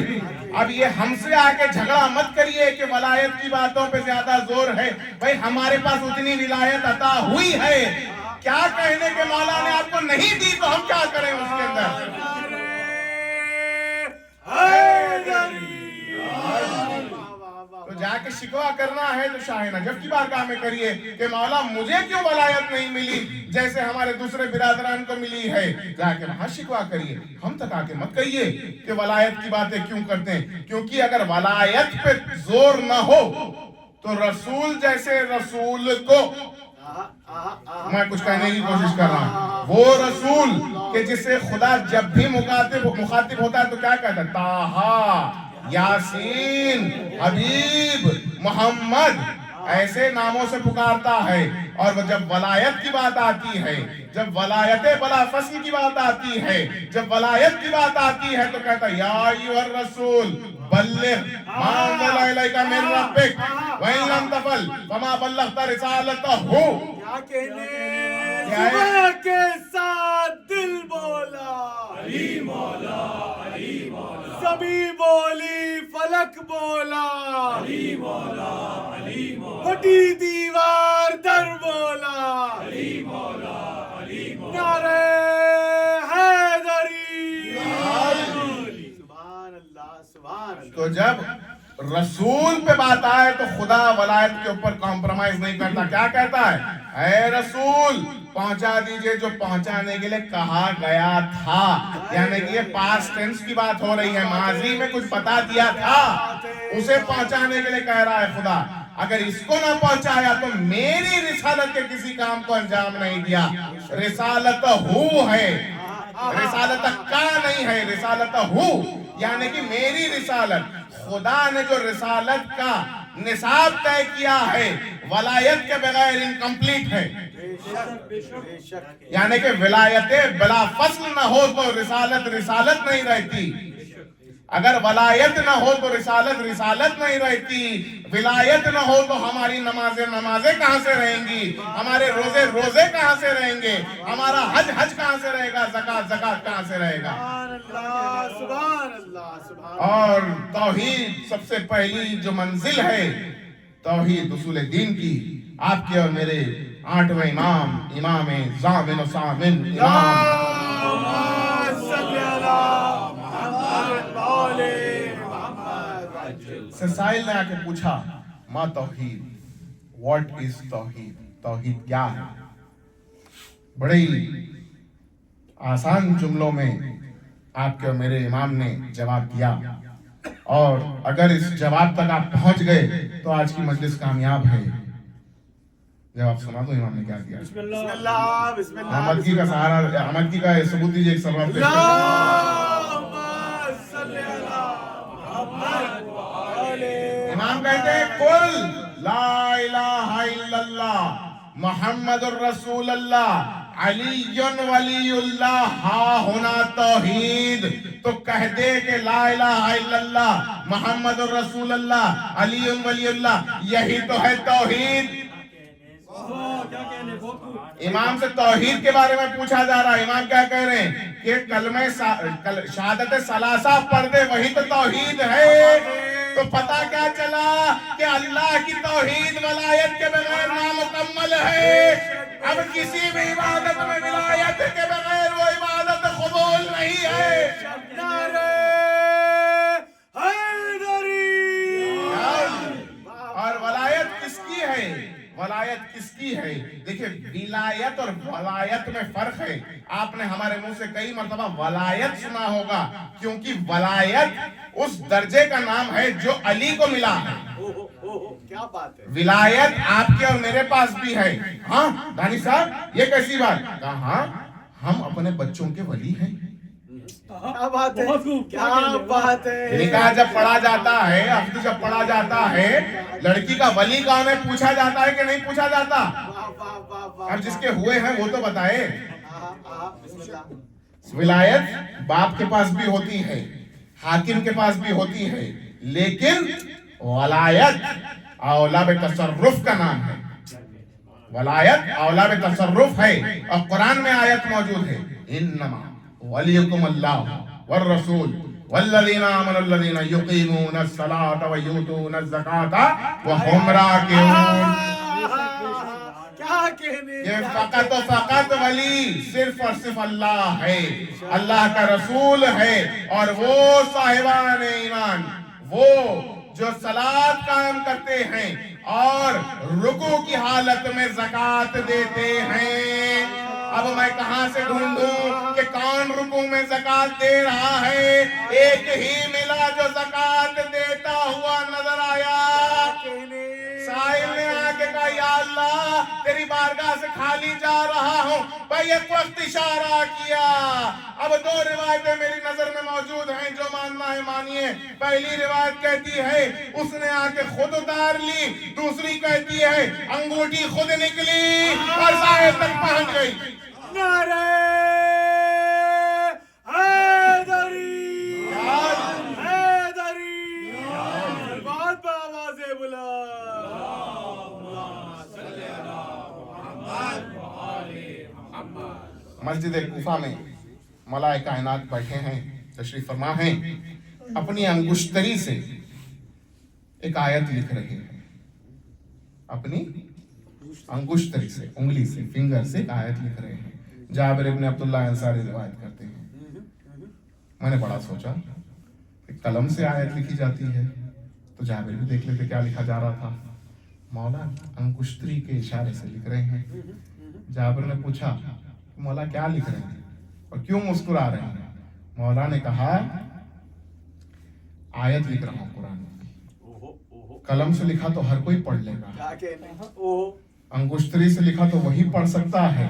اب یہ ہم سے آ کے جھگڑا مت کریے کہ ولایت کی باتوں پہ زیادہ زور ہے، بھائی ہمارے پاس اتنی ولایت عطا ہوئی ہے، کیا کہنے کہ مولا نے آپ کو نہیں دی تو ہم کیا کریں اس کے اندر؟ تو جا کے شکوہ کرنا ہے تو شاہ نجف کی بارگاہ میں کریے کہ مولا مجھے کیوں ولایت نہیں ملی جیسے ہمارے دوسرے برادران کو ملی ہے، جا کے وہاں شکوہ کریے۔ ہم تک آ کے مت کہیے کہ ولایت کی باتیں کیوں کرتے ہیں، کیونکہ اگر ولایت پہ زور نہ ہو تو رسول جیسے رسول کو، میں کچھ کہنے کی کوشش کر رہا ہوں، وہ رسول کہ جسے خدا جب بھی مخاطب ہوتا ہے تو کیا کہتا ہے؟ طٰہٰ، یاسین، حبیب، محمد، ایسے ناموں سے پکارتا ہے۔ اور جب ولایت کی بات آتی ہے، جب ولایت بلا فصل کی بات آتی ہے، جب ولایت کی بات آتی ہے تو کہتا ہے یا ایھا الرسول بلغ ما انزل الیک من ربک وان لم تفعل فما بلغت رسالتہ۔ کیا کہنے، صبح کے ساتھ دل بولا علی مولا، علی مولا، زمین بولی فلک بولا علی مولا، علی مولا، پھٹی دیوار در بولا علی مولا، علی مولا، نعرہ حیدری، سبحان اللہ، سبحان اللہ۔ تو جب رسول پہ بات آئے تو خدا ولایت کے اوپر کمپرومائز نہیں کرتا، کیا کہتا ہے؟ اے رسول پہنچا دیجئے جو پہنچانے کے لیے کہا گیا تھا۔ یعنی کہ یہ پاسٹ ٹینس کی بات ہو رہی ہے، ماضی میں کچھ بتا دیا تھا، اسے پہنچانے کے لیے کہہ رہا ہے خدا۔ اگر اس کو نہ پہنچایا تو میری رسالت کے کسی کام کو انجام نہیں دیا۔ رسالت ہو ہے، رسالت کا نہیں ہے، رسالت ہو، یعنی کہ میری رسالت۔ خدا نے جو رسالت کا نصاب طے کیا ہے ولایت کے بغیر انکمپلیٹ ہے۔ یعنی کہ ولایت بلا فصل نہ ہو تو رسالت رسالت نہیں رہتی، اگر ولایت نہ ہو تو رسالت رسالت نہیں رہتی، ولایت نہ ہو تو ہماری نمازیں کہاں سے رہیں گی، ہمارے روزے کہاں سے رہیں گے، ہمارا حج کہاں سے رہے گا، زکوٰۃ کہاں سے رہے گا۔ سبحان اللہ، سبحان۔ اور توحید سب سے پہلی جو منزل ہے توحید اصول دین کی، آپ کے اور میرے 8ویں امام ضامن و سامن امام سے سائل نے آ کے پوچھا ما توحید، واٹ از توحید، توحید کیا ہے؟ بڑے ہی آسان جملوں میں آپ کے اور میرے امام نے جواب دیا، اور اگر اس جواب تک آپ پہنچ گئے تو آج کی مجلس کامیاب ہے۔ جواب سنا دو امام نے کیا کیا۔ بسم اللہ بسم اللہ احمد کی کا سہارا، احمد کی کا ثبوت دیجیے ایک سوال پہ۔ اللہم صلی علی محمد علیہ۔ امام کہتے ہیں قل لا الہ الا اللہ محمد الرسول اللہ علی ولی اللہ ہا ہونا توحید، تو کہہ دے کہ لا الہ الا اللہ محمد الرسول اللہ علی ولی اللہ یہی تو ہے توحید۔ امام سے توحید کے بارے میں پوچھا جا رہا ہے، امام کیا کہہ رہے ہیں کہ کلمہ شہادت ثلاثہ پڑھ دے وہی تو توحید ہے۔ تو پتہ کیا چلا کہ اللہ کی توحید ولایت کے بغیر نامکمل ہے۔ اب کسی بھی عبادت میں ولایت کے بغیر وہ عبادت قبول نہیں ہے۔ نعرہ حیدری۔ اور ولایت کس کی ہے؟ ولایت کس کی ہے؟ دیکھیں ولایت اور ولایت میں فرق ہے۔ آپ نے ہمارے منہ سے کئی مرتبہ ولایت سنا ہوگا، کیونکہ ولایت اس درجے کا نام ہے جو علی کو ملا ہے۔ کیا بات ہے؟ ولایت آپ کے اور میرے پاس بھی ہے۔ ہاں دانی صاحب یہ کیسی بات؟ کہا ہم اپنے بچوں کے ولی ہیں۔ کیا بات ہے؟ کیا بات ہے؟ نکاح جب پڑھا جاتا ہے، عقد جب پڑھا جاتا ہے، لڑکی کا ولی کون ہے پوچھا جاتا ہے کہ نہیں پوچھا جاتا؟ اب جس کے ہوئے ہیں وہ تو بتائے۔ ولایت باپ کے پاس بھی ہوتی ہے، حاکم کے پاس بھی ہوتی ہے، لیکن ولایت اولا بتصرف کا نام ہے۔ ولایت اولا بتصرف ہے، اور قرآن میں آیت موجود ہے انما ولیکم اللہ والرسول والذین آمنوا الذین یقیمون الصلاة ویؤتون الزکاة وہم راکعون۔ کیا کہنے؟ یہ فقط و فقط ولی صرف اور صرف اللہ ہے، اللہ کا رسول ہے، اور وہ صاحبان ایمان، وہ جو صلاۃ قائم کرتے ہیں اور رکوع کی حالت میں زکوٰۃ دیتے ہیں۔ اب میں کہاں سے ڈھونڈوں کہ کون رکوع میں زکوٰۃ دے رہا ہے؟ ایک ہی ملا جو زکوٰۃ دیتا ہوا نظر آیا۔ سائل نے آ کے کہا یا اللہ تیری بارگاہ سے خالی جا رہا ہوں، بھائی ایک وقت اشارہ کیا۔ اب دو روایتیں میری نظر میں موجود ہیں، جو ماننا ہے مانیے۔ پہلی روایت کہتی ہے اس نے آ کے خود اتار لی، دوسری کہتی ہے انگوٹھی خود نکلی اور سائل تک پہنچ گئی۔ نعرہ حیدری حیدری، بہت بآواز بلند۔ مسجد کوفہ میں ملائے کائنات بیٹھے ہیں، تشریف فرما ہیں، اپنی انگشتری سے ایک آیت لکھ رہے ہیں، اپنی انگشتری سے، انگلی سے، فنگر سے ایک آیت لکھ رہے ہیں۔ جابر ابن عبداللہ انصاری روایت کرتے ہیں، میں نے بڑا سوچا کہ قلم سے آیت لکھی جاتی ہے تو جابر بھی دیکھ لیتے کیا لکھا جا رہا تھا۔ مولا انگشتری کے اشارے سے لکھ رہے ہیں۔ جابر نے پوچھا مولا کیا لکھ رہے ہیں اور کیوں مسکرا رہے ہیں؟ مولا نے کہا آیت لکھ رہا ہوں قرآن کی، قلم سے لکھا تو ہر کوئی پڑھ لے گا، انگشتری سے لکھا تو وہی پڑھ سکتا ہے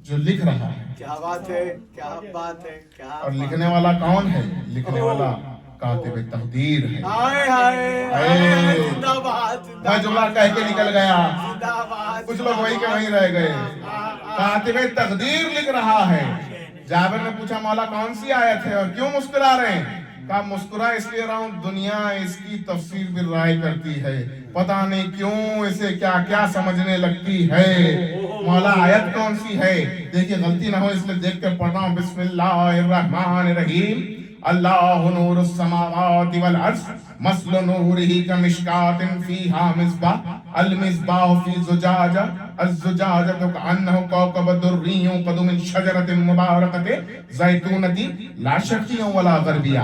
جو لکھ رہا ہے۔ کیا بات ہے، کیا بات ہے، کیا اور لکھنے والا کون ہے؟ لکھنے والا کاتب تقدیر ہے۔ ہائے ہائے، زندہ باد، میں جملہ کہہ کے نکل گیا، زندہ باد، کچھ لوگ وہی کے وہیں رہ گئے۔ کاتب تقدیر لکھ رہا ہے۔ جابر نے پوچھا مولا کون سی آیت ہے اور کیوں مسکرا رہے ہیں؟ کہا مسکرا اس لیے رہا ہوں دنیا اس کی تفسیر بھی رائے کرتی ہے، پتہ نہیں کیوں اسے کیا کیا سمجھنے لگتی ہے۔ مولا آیت کون سی ہے؟ دیکھیں غلطی نہ ہو اس لیے دیکھ کر پڑھ رہا ہوں۔ بسم اللہ الرحمن الرحیم، اللہ نور السماوات والارض مثل نورہ کمشکاۃ فیہا مصباح المصباح فی زجاجہ الزجاجۃ کأنہ کوکب دری یوقد من شجرۃ مبارکۃ زیتونۃ لا شرقیہ ولا غربیہ۔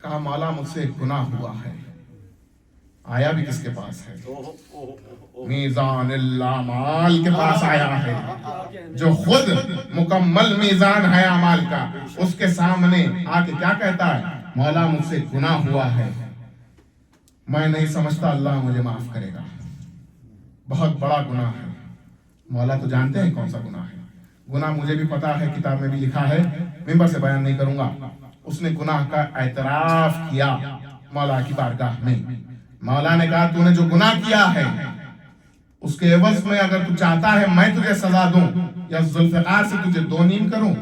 کہا مولا مجھ سے ایک گناہ ہوا ہے. آیا بھی کس کے پاس ہے؟ میزان الاعمال کے پاس آیا ہے، جو خود مکمل میزان ہے اعمال کا. اس کے سامنے آ کے کیا کہتا ہے؟ مولا مجھ سے گناہ ہوا ہے، میں نہیں سمجھتا اللہ مجھے معاف کرے گا، بہت بڑا گناہ ہے. مولا تو جانتے ہیں کون سا گناہ ہے. گناہ مجھے بھی پتا ہے، کتاب میں بھی لکھا ہے، ممبر سے بیان نہیں کروں گا. اس نے گناہ کا اعتراف کیا مولا کی بارگاہ میں. مولا نے کہا تو نے جو گناہ کیا ہے اس کے عوض میں اگر تو چاہتا ہے میں تجھے سزا دوں یا ذوالفقار سے تجھے 2 نیم کروں،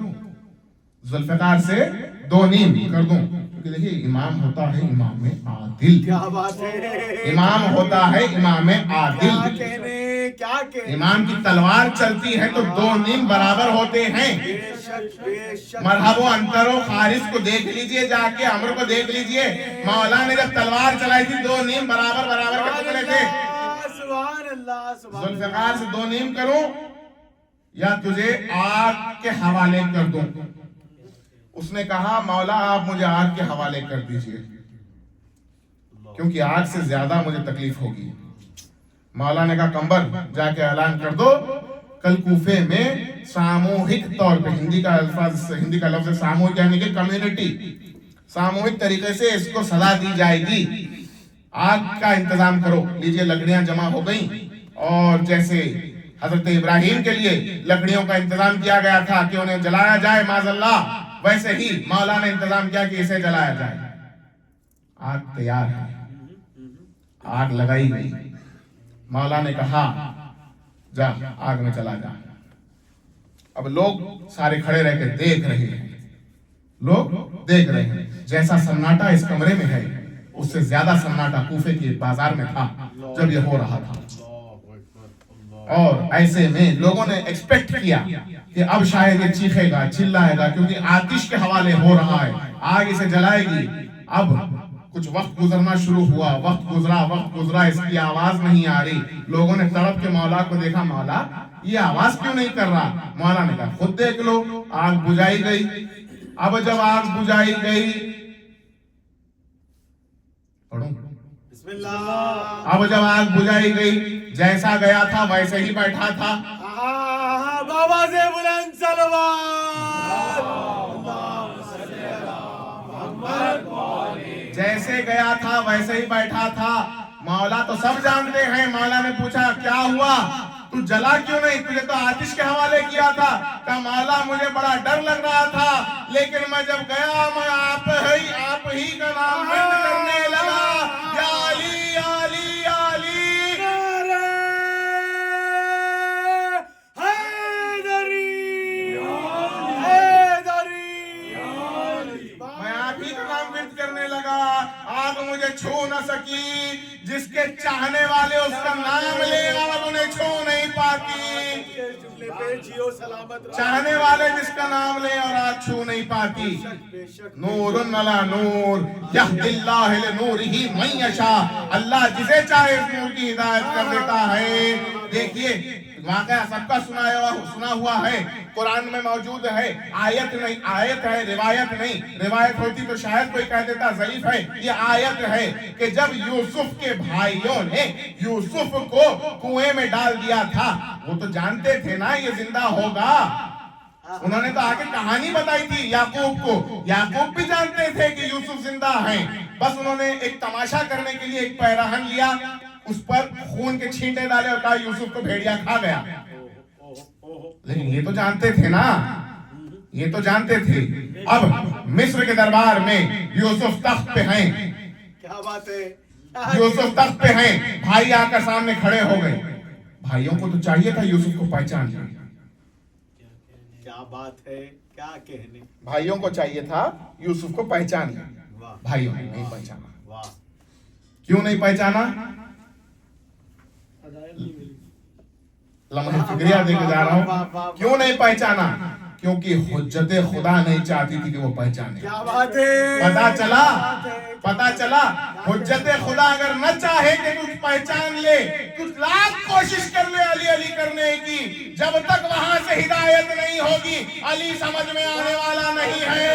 ذوالفقار سے 2 نیم کر دوں. کیونکہ دیکھیے امام ہوتا ہے امام عادل. کیا بات ہے، امام ہوتا ہے امام کیا عادل. کہنے، کیا کہنے. امام کی تلوار چلتی ہے تو 2 نیم برابر ہوتے ہیں. بے شک بے شک. مرحب و انتر و خارج کو دیکھ لیجئے، جا کے عمر کو دیکھ لیجئے. مولا نے جب تلوار چلائی تھی 2 نیم برابر برابر کے ٹکڑے تھے. سبحان اللہ سبحان اللہ. ذوالفقار سے 2 نیم کروں یا تجھے آگ کے حوالے کر دوں؟ اس نے کہا مولا آپ مجھے آگ کے حوالے کر دیجئے، کیونکہ آگ سے زیادہ مجھے تکلیف ہوگی. مولا نے کہا کمبر جا کے اعلان کر دو کل کوفے میں ساموہک طور پہ، ہندی کا لفظ ساموہک یعنی کہ کمیونٹی، ساموہک طریقے سے اس کو سزا دی جائے گی. آگ کا انتظام کرو. لیجئے لکڑیاں جمع ہو گئیں، اور جیسے حضرت ابراہیم کے لیے لکڑیوں کا انتظام کیا گیا تھا کہ انہیں جلایا جائے معاذ اللہ، ویسے ہی مولا نے انتظام کیا کہ اسے جلایا جائے. آگ تیار ہے، آگ لگائی گئی. مولا نے کہا جا آگ میں چلا جا. اب لوگ سارے کھڑے رہ کے دیکھ رہے ہیں، لوگ دیکھ رہے ہیں. جیسا سناٹا اس کمرے میں ہے اس سے زیادہ سناٹا کوفے کے بازار میں تھا جب یہ ہو رہا تھا. اور ایسے میں لوگوں نے ایکسپیکٹ کیا کہ اب شاید یہ چیخے گا، چلائے گا، کیونکہ آتش کے حوالے ہو رہا ہے، آگ اسے جلائے گی. اب کچھ وقت گزرنا شروع ہوا، وقت گزرا، اس کی آواز نہیں آ رہی. لوگوں نے تڑپ کے مولا کو دیکھا، مولا یہ آواز کیوں نہیں کر رہا؟ مولا نے کہا خود دیکھ لو. آگ بجھائی گئی. اب جب آگ بجھائی گئی، پڑھوں بسم اللہ. اب جب آگ بجھائی گئی جیسا گیا تھا ویسے ہی بیٹھا تھا. بابا سے بلند صلوات. جیسے گیا تھا ویسے ہی بیٹھا تھا. مولا تو سب جانتے ہیں. مولا نے پوچھا کیا ہوا، تو جلا کیوں نہیں؟ تجھے تو آتش کے حوالے کیا تھا. کہا مولا مجھے بڑا ڈر لگ رہا تھا، لیکن میں جب گیا میں آپ ہی کا نام کرنے لگا. یا علی علی علی کرنے لگا. آگ مجھے چھو نہ سکی. جس کے چاہنے والے اس کا نام لے آگ انہیں چھو نہیں پاتی. چاہنے والے جس کا نام لے اور آگ چھو نہیں پاتی. نور علی نور یہدی اللہ لنورہ من یشاء. اللہ جسے چاہے اس نور کی ہدایت کر دیتا ہے. دیکھیے واقعہ سب کا سنا ہوا ہے، قرآن میں موجود ہے. آیت نہیں، آیت ہے، روایت نہیں. روایت ہوتی تو شاید کوئی کہہ دیتا ضعیف ہے. یہ آیت ہے کہ جب یوسف کے بھائیوں نے یوسف کو کنویں میں ڈال دیا تھا، وہ تو جانتے تھے نا یہ زندہ ہوگا. انہوں نے تو آگے کہانی بتائی تھی یعقوب کو. یعقوب بھی جانتے تھے کہ یوسف زندہ ہیں. بس انہوں نے ایک تماشا کرنے کے لیے ایک پیراہن لیا، اس پر خون کے چھینٹے ڈالے اور کہا یوسف کو بھیڑیا کھا گیا. لیکن یہ تو جانتے تھے نا، یہ تو جانتے تھے. اب مصر کے دربار میں یوسف تخت پہ ہیں. کیا بات ہے. یوسف تخت پہ ہیں. بھائی آ کر سامنے کھڑے ہو گئے. بھائیوں کو تو چاہیے تھا یوسف کو پہچان لیں. کیا بات ہے، کیا کہنے. بھائیوں کو چاہیے تھا یوسف کو پہچان لیں. بھائیوں نے نہیں پہچانا. کیوں نہیں پہچانا؟ لمحہ فکریہ دے کے جا رہا ہوں. کیوں نہیں پہچانا؟ کیونکہ حجت خدا نہیں چاہتی تھی کہ وہ پہچانے. کیا بات ہے. پتا چلا حجت خدا اگر نہ چاہے کہ تو پہچان لے، تو لاکھ کوشش کر لے علی علی کرنے کی، جب تک وہاں سے ہدایت نہیں ہوگی علی سمجھ میں آنے والا نہیں ہے.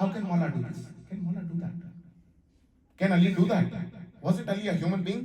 How can Maula do this? Can Maula do that? Can Ali do that? Was it Ali a human being?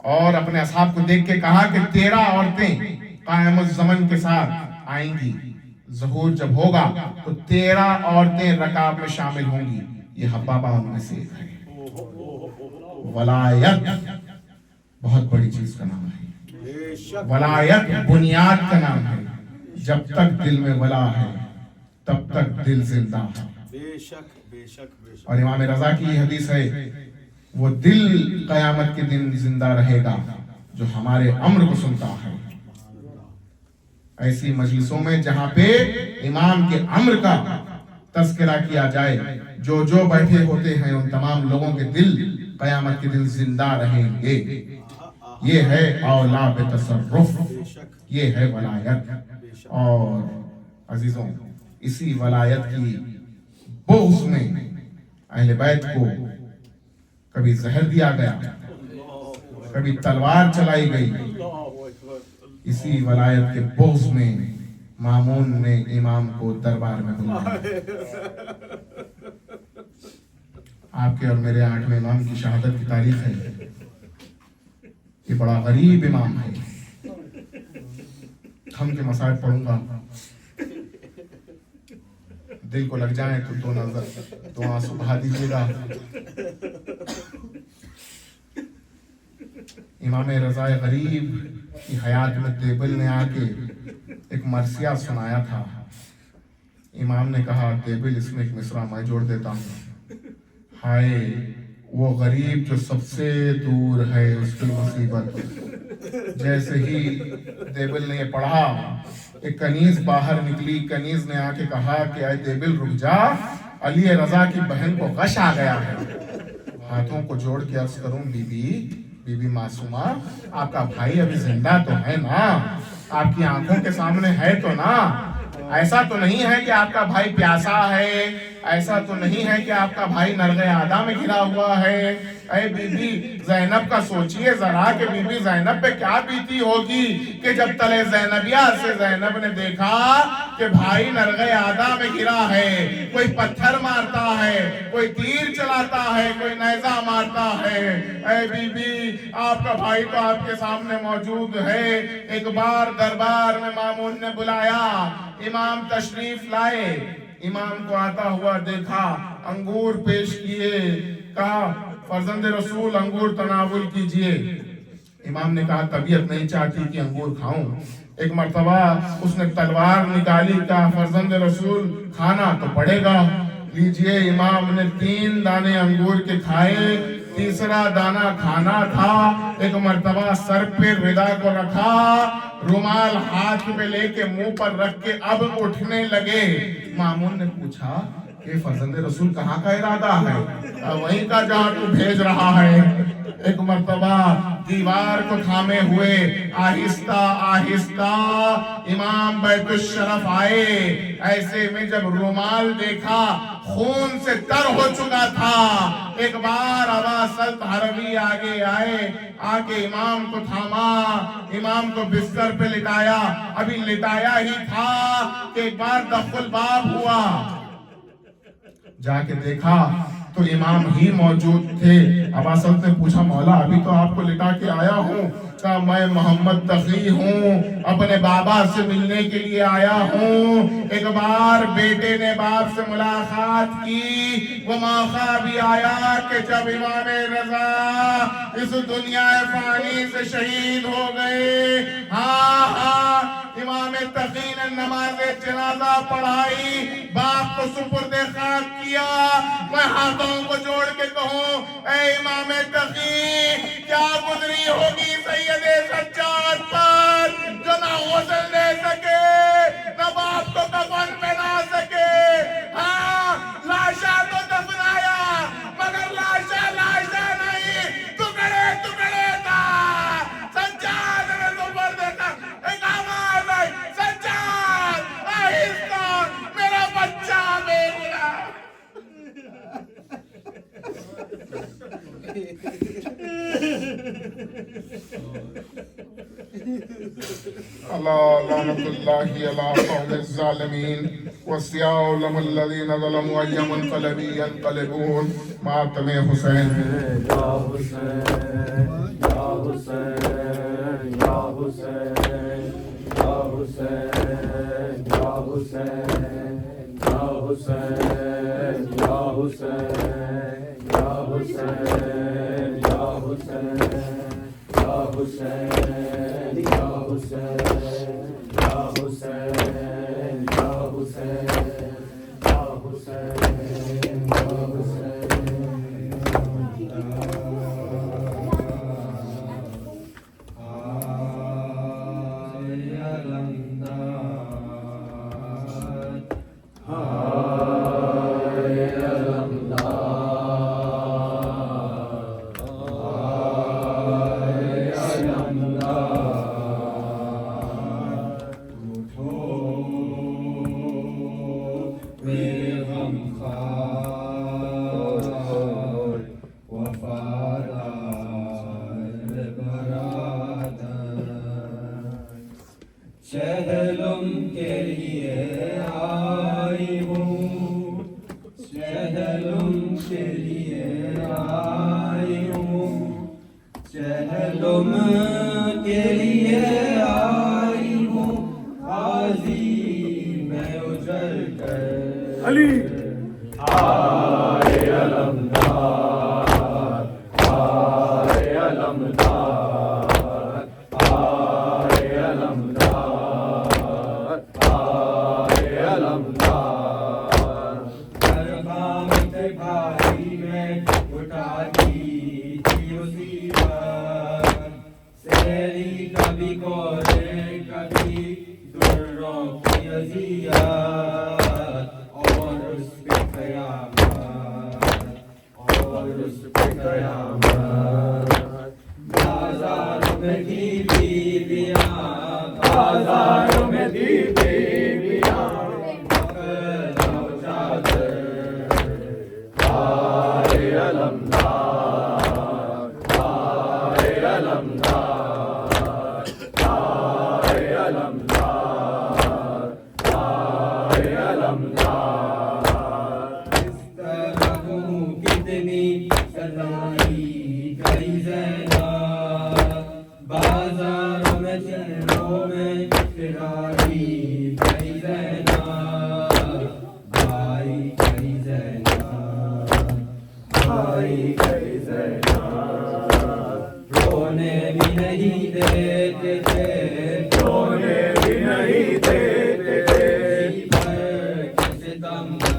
اور اپنے اصحاب کو دیکھ کے کہا کہ 13 عورتیں قائم الزمن کے ساتھ آئیں گی، ظہور جب ہوگا تو 13 عورتیں رکاب میں شامل ہوں گی، یہ حبابہ ان میں سے ایک ہے۔ ولایت بہت بڑی چیز کا نام ہے، ولایت بنیاد کا نام ہے، جب تک دل میں ولا ہے تب تک دل زندہ ہے۔ بے شک بے شک بے شک۔ اور امام رضا کی یہ حدیث ہے، وہ دل قیامت کے دن زندہ رہے گا جو ہمارے امر کو سنتا ہے۔ ایسی مجلسوں میں جہاں پہ امام کے امر کا تذکرہ کیا جائے، جو جو بیٹھے ہوتے ہیں ان تمام لوگوں کے دل قیامت کے دن زندہ رہیں گے۔ یہ ہے اولا بتصرف، یہ ہے ولایت۔ اور عزیزوں، اسی ولایت کی بغض میں اہل بیت کو کبھی زہر دیا گیا، کبھی تلوار چلائی گئی۔ اسی ولایت کے بغض میں مامون نے امام کو دربار میں بلایا۔ آپ کے اور میرے 8ویں امام کی شہادت کی تاریخ ہے۔ یہ بڑا غریب امام ہے۔ ہم کے مسائل پڑھوں گا، دل کو لگ جائیں تو دو نظر دو آنسو بہا دیجیے گا۔ امام رضا غریب کی حیات میں دیبل نے آ کے ایک مرثیہ سنایا تھا۔ امام نے کہا دیبل اس میں ایک مصرع میں جوڑ دیتا ہوں۔ ہائے وہ غریب جو سب سے دور ہے اس کی مصیبت۔ جیسے ہی دیبل نے یہ پڑھا، ایک کنیز باہر نکلی۔ کنیز نے آ کے کہا کہ اے دیبل رک جا، علی رضا کی بہن کو غش آ گیا ہے۔ ہاتھوں کو جوڑ کے عرض کروں بی بی معصومہ، آپ کا بھائی ابھی زندہ تو ہے نا؟ آپ کی آنکھوں کے سامنے ہے تو نا؟ ایسا تو نہیں ہے کہ آپ کا بھائی پیاسا ہے، ایسا تو نہیں ہے کہ آپ کا بھائی نرغ عادا میں گھرا ہوا ہے۔ اے بی بی زینب کا سوچئے ذرا کہ بی بی زینب پہ کیا بیتی ہوگی کہ جب تلے زینبیہ سے زینب نے دیکھا کہ بھائی نرغ عادا میں گھرا ہے، کوئی پتھر مارتا ہے، کوئی تیر چلاتا ہے، کوئی نیزہ مارتا ہے۔ اے بی بی آپ کا بھائی تو آپ کے سامنے موجود ہے۔ ایک بار دربار میں مامون نے بلایا، امام تشریف لائے، امام کو آتا ہوا دیکھا، انگور پیش کیے، کہا فرزند رسول انگور تناول کیجئے۔ امام نے کہا طبیعت نہیں چاہتی کہ انگور کھاؤں۔ ایک مرتبہ اس نے تلوار نکالی، کہا فرزند رسول کھانا تو پڑے گا، لیجئے۔ امام نے 3 دانے انگور کے کھائے، تیسرا دانہ کھانا تھا۔ ایک مرتبہ سر پہ ردا کو رکھا، رومال ہاتھ پہ لے کے منہ پر رکھ کے اب اٹھنے لگے۔ مامون نے پوچھا کہ فرزند رسول کہاں کا ارادہ ہے؟ وہیں کا جہاں تو بھیج رہا ہے۔ ایک مرتبہ دیوار کو تھامے ہوئے آہستہ آہستہ امام بیت الشرف آئے۔ ایسے میں جب رومال دیکھا خون سے تر ہو چکا تھا۔ ایک بار ابا سلط حربی آگے آئے، آکے امام کو تھاما، امام کو بستر پہ لٹایا۔ ابھی لٹایا ہی تھا کہ ایک بار دخل الباب ہوا، جا کے دیکھا تو امام ہی موجود تھے۔ ابا سلط نے پوچھا مولا ابھی تو آپ کو لٹا کے آیا ہوں۔ کہا میں محمد تقی ہوں، اپنے بابا سے ملنے کے لیے آیا ہوں۔ ایک بار بیٹے نے باپ سے ملاقات کی، وہ موقع بھی آیا کہ جب امام رضا اس دنیا فانی سے شہید ہو گئے۔ ہاں امام تقی نے نماز جنازہ پڑھائی، باپ کو سپرد خاک کیا۔ میں ہاتھوں کو جوڑ کے کہوں اے امام تقی، کیا گزری ہوگی سید سجاد پر جو نہ غسل دے سکے، نہ باپ کو کفن پہنا سکے۔ ہاں لاشا تو دفنایا مگر لاشا نہیں، ٹکڑے ٹکڑے تھا۔ سجاد نے سپرد خاک، ایک آواز آئی سجاد آہستہ، میرا بچہ بے گناہ۔ اللہ لعنت اللہ علی قوم الظالمین وسیعلم الذین ظلموا ای منقلب ینقلبون۔ ماتم حسین حسین یا حسین یا حسین یا حسین یا حسین یا حسین یا حسین یا حسین یا حسین یا حسین یا حسین یا حسین یا حسین یا چہلم کے لیے آئی ہوں، چہلم کے لیے آئی ہوں، چہلم کے لیے آئی ہوں، غازی میں اجل کر علی آئے علمدار، آئے علمدار، آئے علمدار، آئے علمدار، درخام سے بھائی میں اٹھا دی تھی مصیبت، سیری کبھی کورے کبھی دروں کی اذیت، اور اس پہ قیامت، اور اس پہ قیامت، بازاروں میں دی بیویاں، بازاروں میں دی بیویاں، پکڑو چادر، آئے علمدار، آئے علمدار، آئے علمدار، آئے علمدار، اس طرح کتنی سزائی گئی زینب، بازاروں میں شہروں میں پھرائی گئی زینب، بھائی گئی زینب، بھائی گئی زینب، رونے بھی نہیں دیتے تھے، رونے بھی نہیں دیتے تھے، جی بھر کے ستمگر،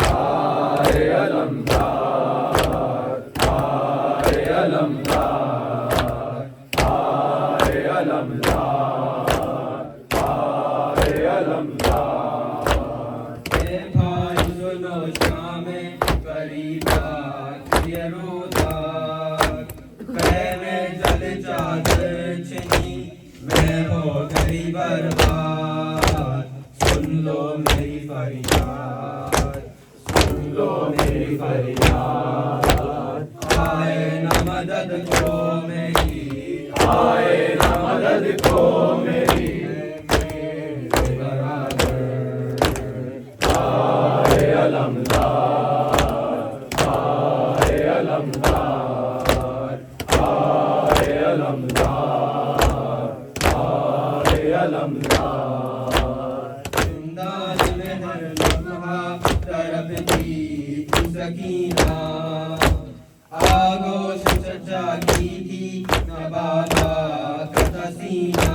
آئے علمدار، آئے علمدار، آئے علمدار، آئے علمدار، اے بھائی سنو شام قریب یہ روزہ، میں جل چادر چنی میں ہو گئی برباد، سن لو میری فریاد، سن لو میری فریاد، آئے نہ مدد کو میری، آئے نہ مدد کو میری، میرے برادر، آئے علمدار، آئے علمدار، آئے علمدار، آئے علمدار، زندان میں ہر لمحہ تڑپتی تھی سکینہ، آگوش چچا کی تھی نباتا کا تسینہ،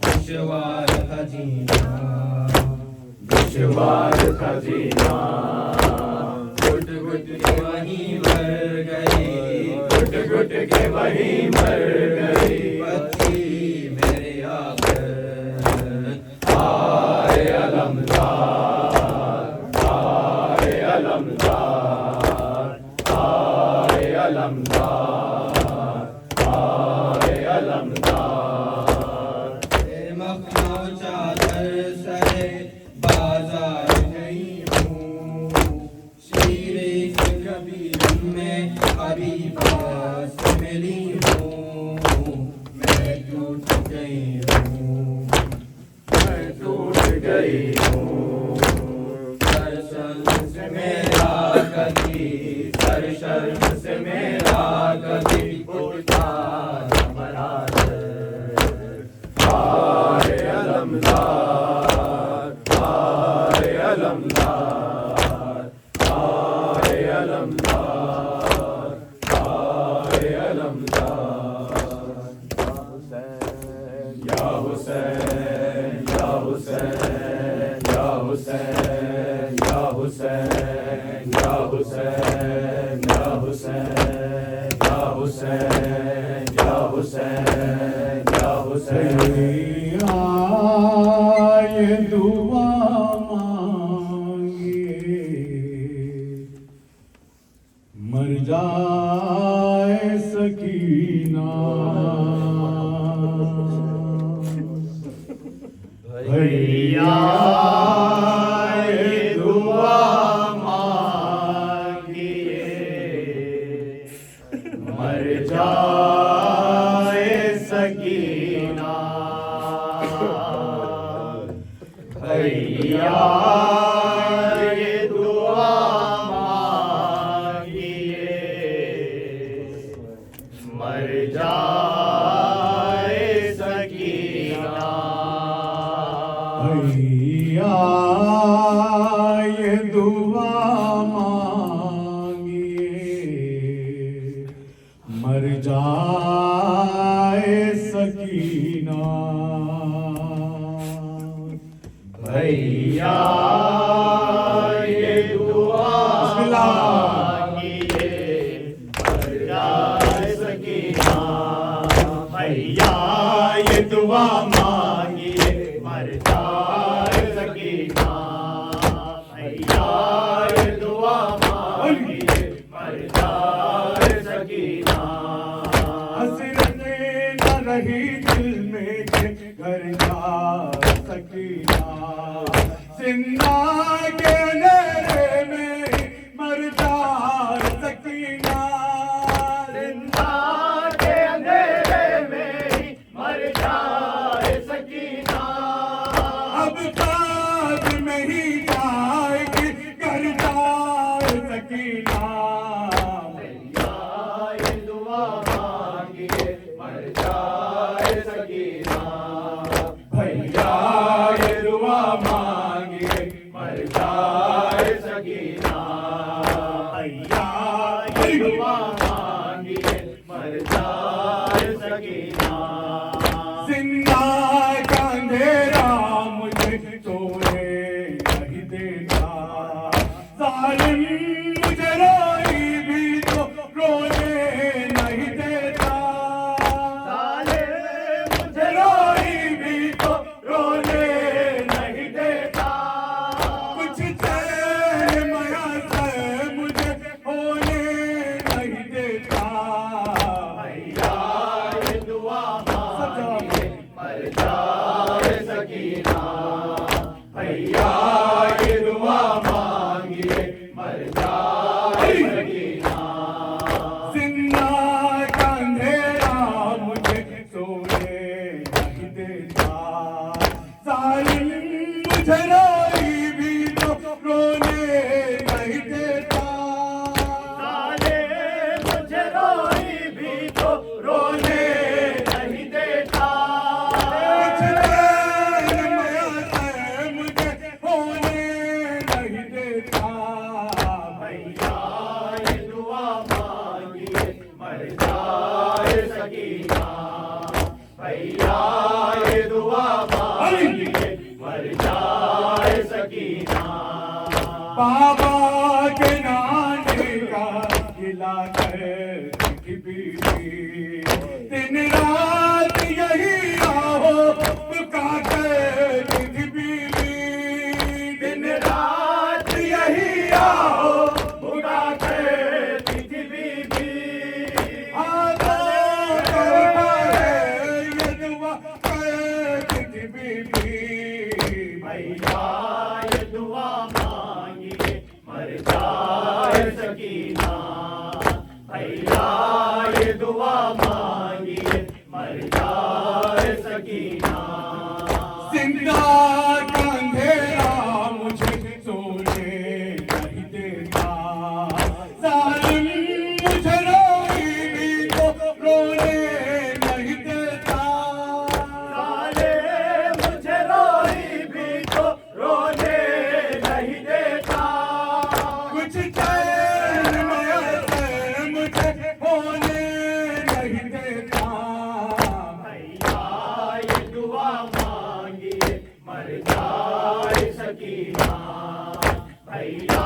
دشوار تھا جینا، دشوار تھا جینا، گھٹ گھٹ کے وہیں مر گئی، گھٹ گھٹ کے وہیں مر گئی، بچی میرے آخر، آئے علمدار، آئے علمدار، آئے علمدار، آئے علمدار، اے مخمہ چادر سرے بازار گئی ہوں، شیرے سے کبھی میں حبیب سے ملی ہوں، میں ٹوٹ گئی ہوں، میں ٹوٹ گئی ہوں، سر شرم سے میرا کبھی، سر شرم سے میرا کبھی آئے دعا مانگے مر جائے سکینہ بھیا آئے دعا مانگے مر جائے سکینہ بھیا یہ دعا مانگیے مر جائے سکینہ بھیا یہ دعا مانگیے مر جائے سکینہ بھیا یہ دعا مانگیے مر جائے سکینہ بھیا یہ دعا مانگیے مر جائے سکینہ بھیا یہ دعا مانگیے مر جائے سکینہ حسرت نہ رہی دل میں کہ گھر جا سکینہ زندہ کے اندھیرے میں مر جائے سکینہ زندہ کے اندھیرے میں مر جائے سکینہ اب قبر میں ہی جائے گی گھر جائے سکینہ بھیا یہ دعا مانگیے مر جائے سکینہ بھیا یہ دعا مانگیے مر جائے سکینہ بھیا یہ دعا مانگیے مر جائے سکینہ زندہ کا اندھیرا مجھے سونے نہیں دیتا ظالم مجھے روئی بھی تو رونے نہیں دیتا ظالم مجھے روئی بھی تو رونے نہیں دیتا کچھ چین میسر مجھے ہونے نہیں دیتا بھیا یہ دعا مانگیے مر جائے سکینہ بھیا یہ دعا مانگیے مر جائے سکینہ زندہ کا اندھیرا مجھے سونے نہیں دیتا ظالم مجھے روئی بھی تو رونے نہیں دیتا ظالم مجھے روئی بھی تو رونے نہیں دیتا کچھ دیر میسر مجھے ہونے نہیں دیتا بھیا یہ دعا مانگیے مر جائے سکینہ بھیا یہ دعا مانگیے مر جائے سکینہ بابا کے نانے کا گلا کر بیوی دن رات یہی آہو پکا کر بیوی دن رات یہی آہو پکا کر بیوی یہ دعا کر بیوی بھیا یہ دعا مانگیے مر جائے سکینہ بھیا یہ دعا مانگیے مر جائے سکینہ زندہ کا اندھیرا مجھے سونے نہیں دیتا ظالم مجھے روئی بھی تو رونے نہیں دیتا ظالم مجھے روئی مانگیے مر جائے سکینہ بھیا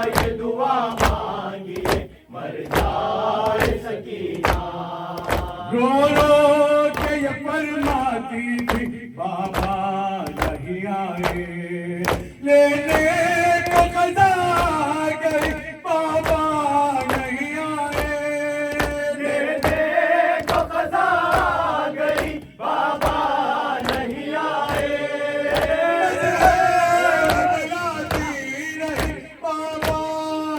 یہ دعا مانگیے مر جائے سکینہ رو رو کے یہ فرماتی تھی بابا نہیں آئے لینے کو قضا گئی بابا نہیں آئے لینے کو قضا گئی بابا نہیں آئے بلاتی رہی بابا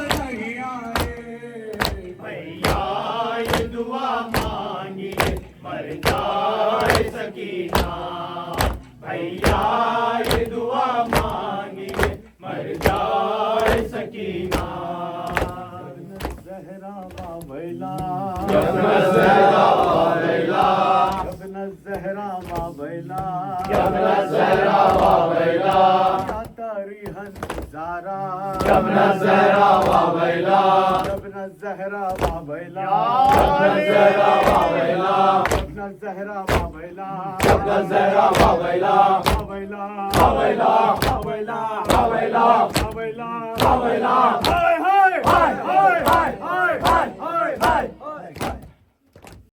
نہیں آئے بھیا یہ دعا مانگیے مر جائے سکینہ بھیا یہ دعا مانگیے مر جائے سکینہ زہرا بابیلا ابن زہرا بابیلا ابن زہرا بابیلا ابن زہرا بابیلا یا تاریخ زارا ابن زہرا بابیلا ابن زہرا بابیلا ابن زہرا بابیلا ابن زہرا بابیلا ابن زہرا بابیلا بابیلا بابیلا بابیلا بابیلا بابیلا بابیلا ہائے ہائے ہائے